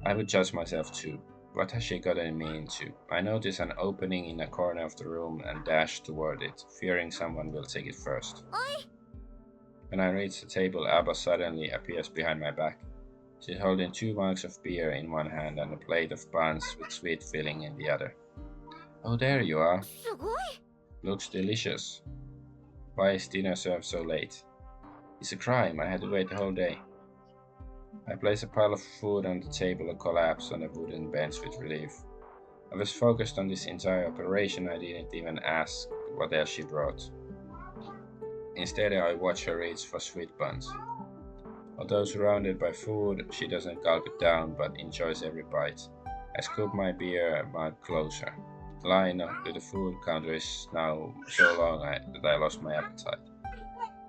I would judge myself too. What has she gotten me into? I notice an opening in a corner of the room and dash toward it, fearing someone will take it first. When I reach the table, Abba suddenly appears behind my back. She's holding 2 mugs of beer in one hand and a plate of buns with sweet filling in the other. Oh, there you are. Looks delicious. Why is dinner served so late? It's a crime. I had to wait the whole day. I place a pile of food on the table and collapse on a wooden bench with relief. I was focused on this entire operation. I didn't even ask what else she brought. Instead, I watch her reach for sweet buns. Although surrounded by food, she doesn't gulp it down but enjoys every bite. I scoop my beer mug closer. The line to the food counter is now so long that I lost my appetite.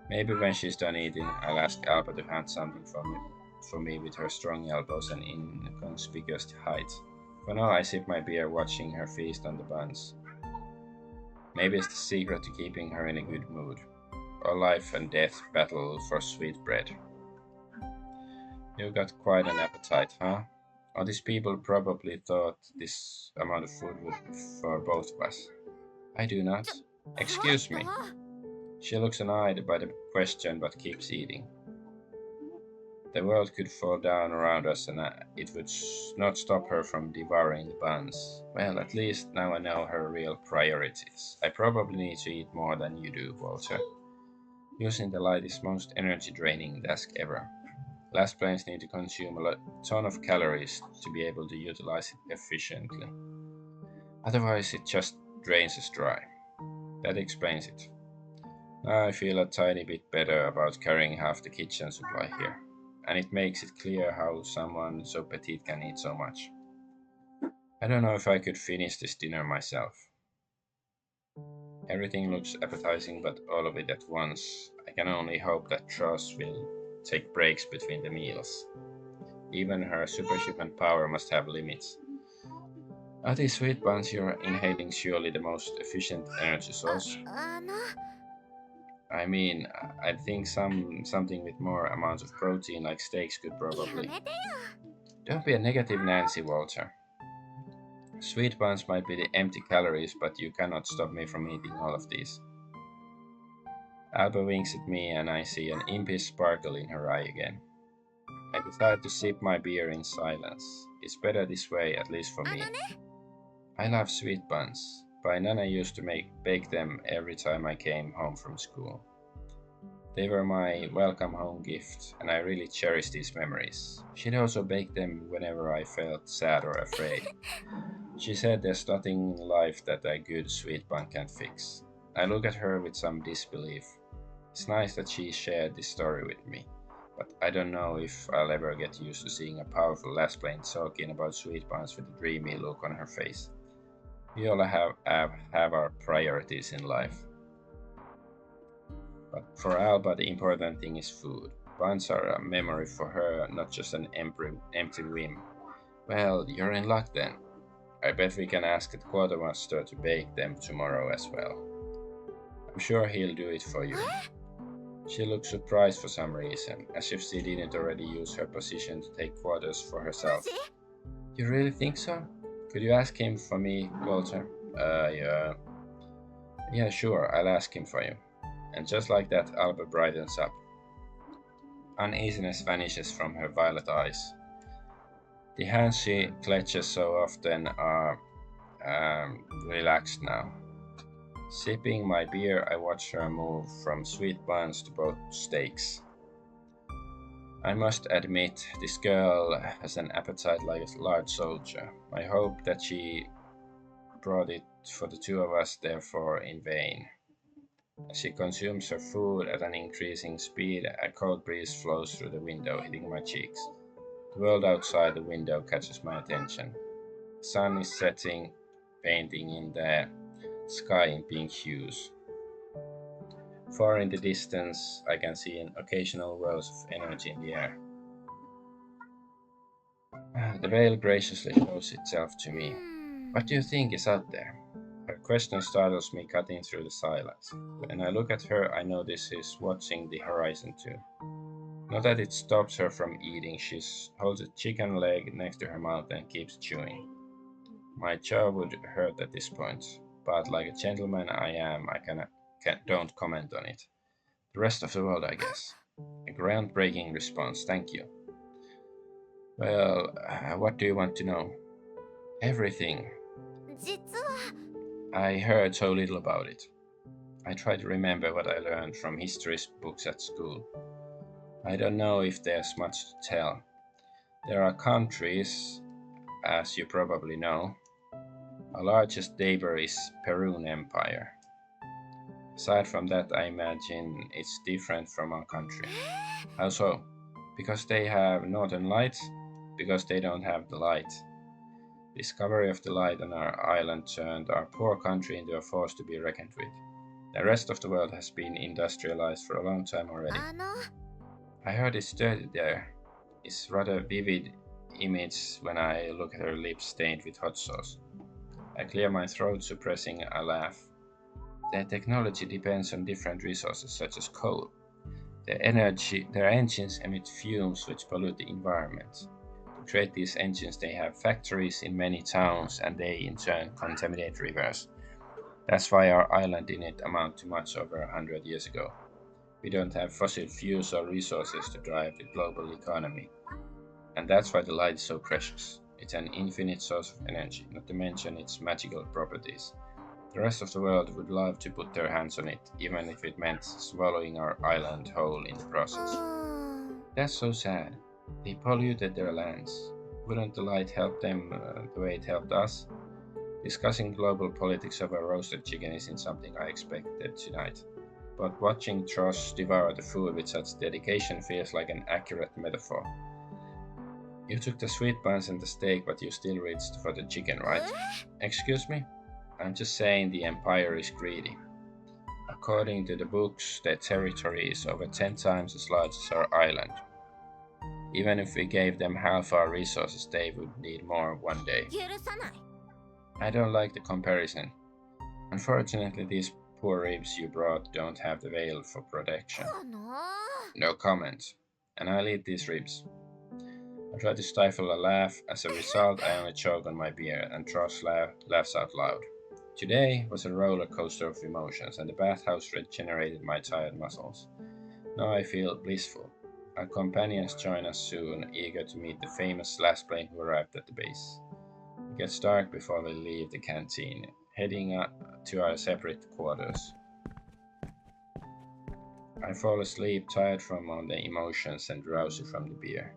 Maybe when she's done eating, I'll ask Alba to hand something for me with her strong elbows and inconspicuous height. For now, I sip my beer watching her feast on the buns. Maybe it's the secret to keeping her in a good mood. A life and death battle for sweet bread. You've got quite an appetite, huh? All these people probably thought this amount of food would be for both of us. I do not. Excuse me. She looks annoyed by the question but keeps eating. The world could fall down around us and it would not stop her from devouring the buns. Well, at least now I know her real priorities. I probably need to eat more than you do, Walter. Using the light is most energy draining task ever. Lassplanes need to consume a ton of calories to be able to utilize it efficiently. Otherwise, it just drains us dry. That explains it. Now I feel a tiny bit better about carrying half the kitchen supply here. And it makes it clear how someone so petite can eat so much. I don't know if I could finish this dinner myself. Everything looks appetizing, but all of it at once. I can only hope that Tross will take breaks between the meals. Even her superhuman power must have limits. Are these sweet buns you're inhaling surely the most efficient energy source? I mean, I think something with more amounts of protein like steaks could probably. Don't be a negative Nancy, Walter. Sweet buns might be the empty calories, but you cannot stop me from eating all of these. Alba winks at me and I see an impish sparkle in her eye again. I decide to sip my beer in silence. It's better this way, at least for me. I love sweet buns. By Nana used to bake them every time I came home from school. They were my welcome home gift, and I really cherish these memories. She'd also bake them whenever I felt sad or afraid. She said there's nothing in life that a good sweet bun can fix. I look at her with some disbelief. It's nice that she shared this story with me, but I don't know if I'll ever get used to seeing a powerful Lassplane talking about sweet buns with a dreamy look on her face. We all have our priorities in life. But for Alba, the important thing is food. Buns are a memory for her, not just an empty whim. Well, you're in luck then. I bet we can ask the quartermaster to bake them tomorrow as well. I'm sure he'll do it for you. She looked surprised for some reason, as if she didn't already use her position to take quarters for herself. You really think so? Could you ask him for me, Walter? Yeah. Yeah, sure, I'll ask him for you. And just like that, Alba brightens up. Uneasiness vanishes from her violet eyes. The hands she clutches so often are relaxed now. Sipping my beer, I watch her move from sweet buns to both steaks. I must admit, this girl has an appetite like a large soldier. I hope that she brought it for the two of us, therefore, in vain. As she consumes her food at an increasing speed, a cold breeze flows through the window, hitting my cheeks. The world outside the window catches my attention. The sun is setting, painting in the sky in pink hues. Far in the distance, I can see an occasional wells of energy in the air. The veil graciously shows itself to me. What do you think is out there? Her question startles me, cutting through the silence. When I look at her, I notice she's watching the horizon too. Not that it stops her from eating, she holds a chicken leg next to her mouth and keeps chewing. My jaw would hurt at this point, but like a gentleman I am, don't comment on it. The rest of the world, I guess. A groundbreaking response, thank you. Well, what do you want to know? Everything. I heard so little about it. I try to remember what I learned from history books at school. I don't know if there's much to tell. There are countries, as you probably know. Our largest neighbor is Perun Empire. Aside from that, I imagine it's different from our country. How so? Because they have northern lights? Because they don't have the light. Discovery of the light on our island turned our poor country into a force to be reckoned with. The rest of the world has been industrialized for a long time already. I heard it's dirty there. It's rather vivid image when I look at her lips stained with hot sauce. I clear my throat, suppressing a laugh. Their technology depends on different resources such as coal. Their engines emit fumes which pollute the environment. To create these engines, they have factories in many towns, and they in turn contaminate rivers. That's why our island didn't amount to much over 100 years ago. We don't have fossil fuels or resources to drive the global economy. And that's why the light is so precious. It's an infinite source of energy, not to mention its magical properties. The rest of the world would love to put their hands on it, even if it meant swallowing our island whole in the process. That's so sad. They polluted their lands. Wouldn't the light help them the way it helped us? Discussing global politics over roasted chicken isn't something I expected tonight. But watching Trosh devour the food with such dedication feels like an accurate metaphor. You took the sweet buns and the steak, but you still reached for the chicken, right? Excuse me? I'm just saying the Empire is greedy. According to the books, their territory is over 10 times as large as our island. Even if we gave them half our resources, they would need more one day. I don't like the comparison. Unfortunately, these poor ribs you brought don't have the veil for protection. No comment. And I'll eat these ribs. I try to stifle a laugh. As a result, I only choke on my beer, and Tross laughs out loud. Today was a roller coaster of emotions, and the bathhouse regenerated my tired muscles. Now I feel blissful. Our companions join us soon, eager to meet the famous last plane who arrived at the base. It gets dark before we leave the canteen. heading to our separate quarters. I fall asleep, tired from all the emotions and drowsy from the beer.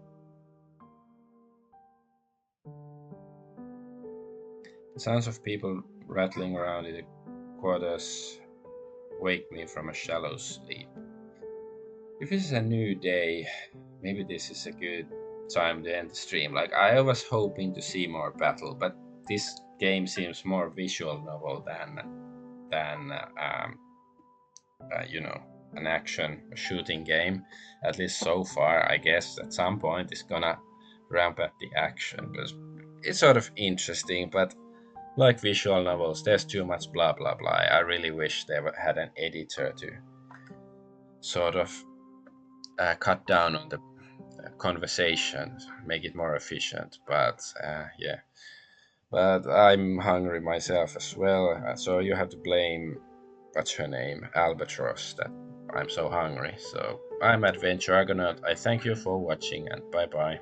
The sounds of people rattling around in the quarters wake me from a shallow sleep. If this is a new day, maybe this is a good time to end the stream. Like, I was hoping to see more battle, but this game seems more visual novel than you know, an action shooting game. At least so far, I guess at some point it's gonna ramp up the action. But it's sort of interesting, but like visual novels, there's too much blah blah blah. I really wish they had an editor to sort of cut down on the conversation, make it more efficient. But yeah, but I'm hungry myself as well. So you have to blame what's her name, Albatross, that I'm so hungry. So I'm Adventure Argonaut. I thank you for watching and bye bye.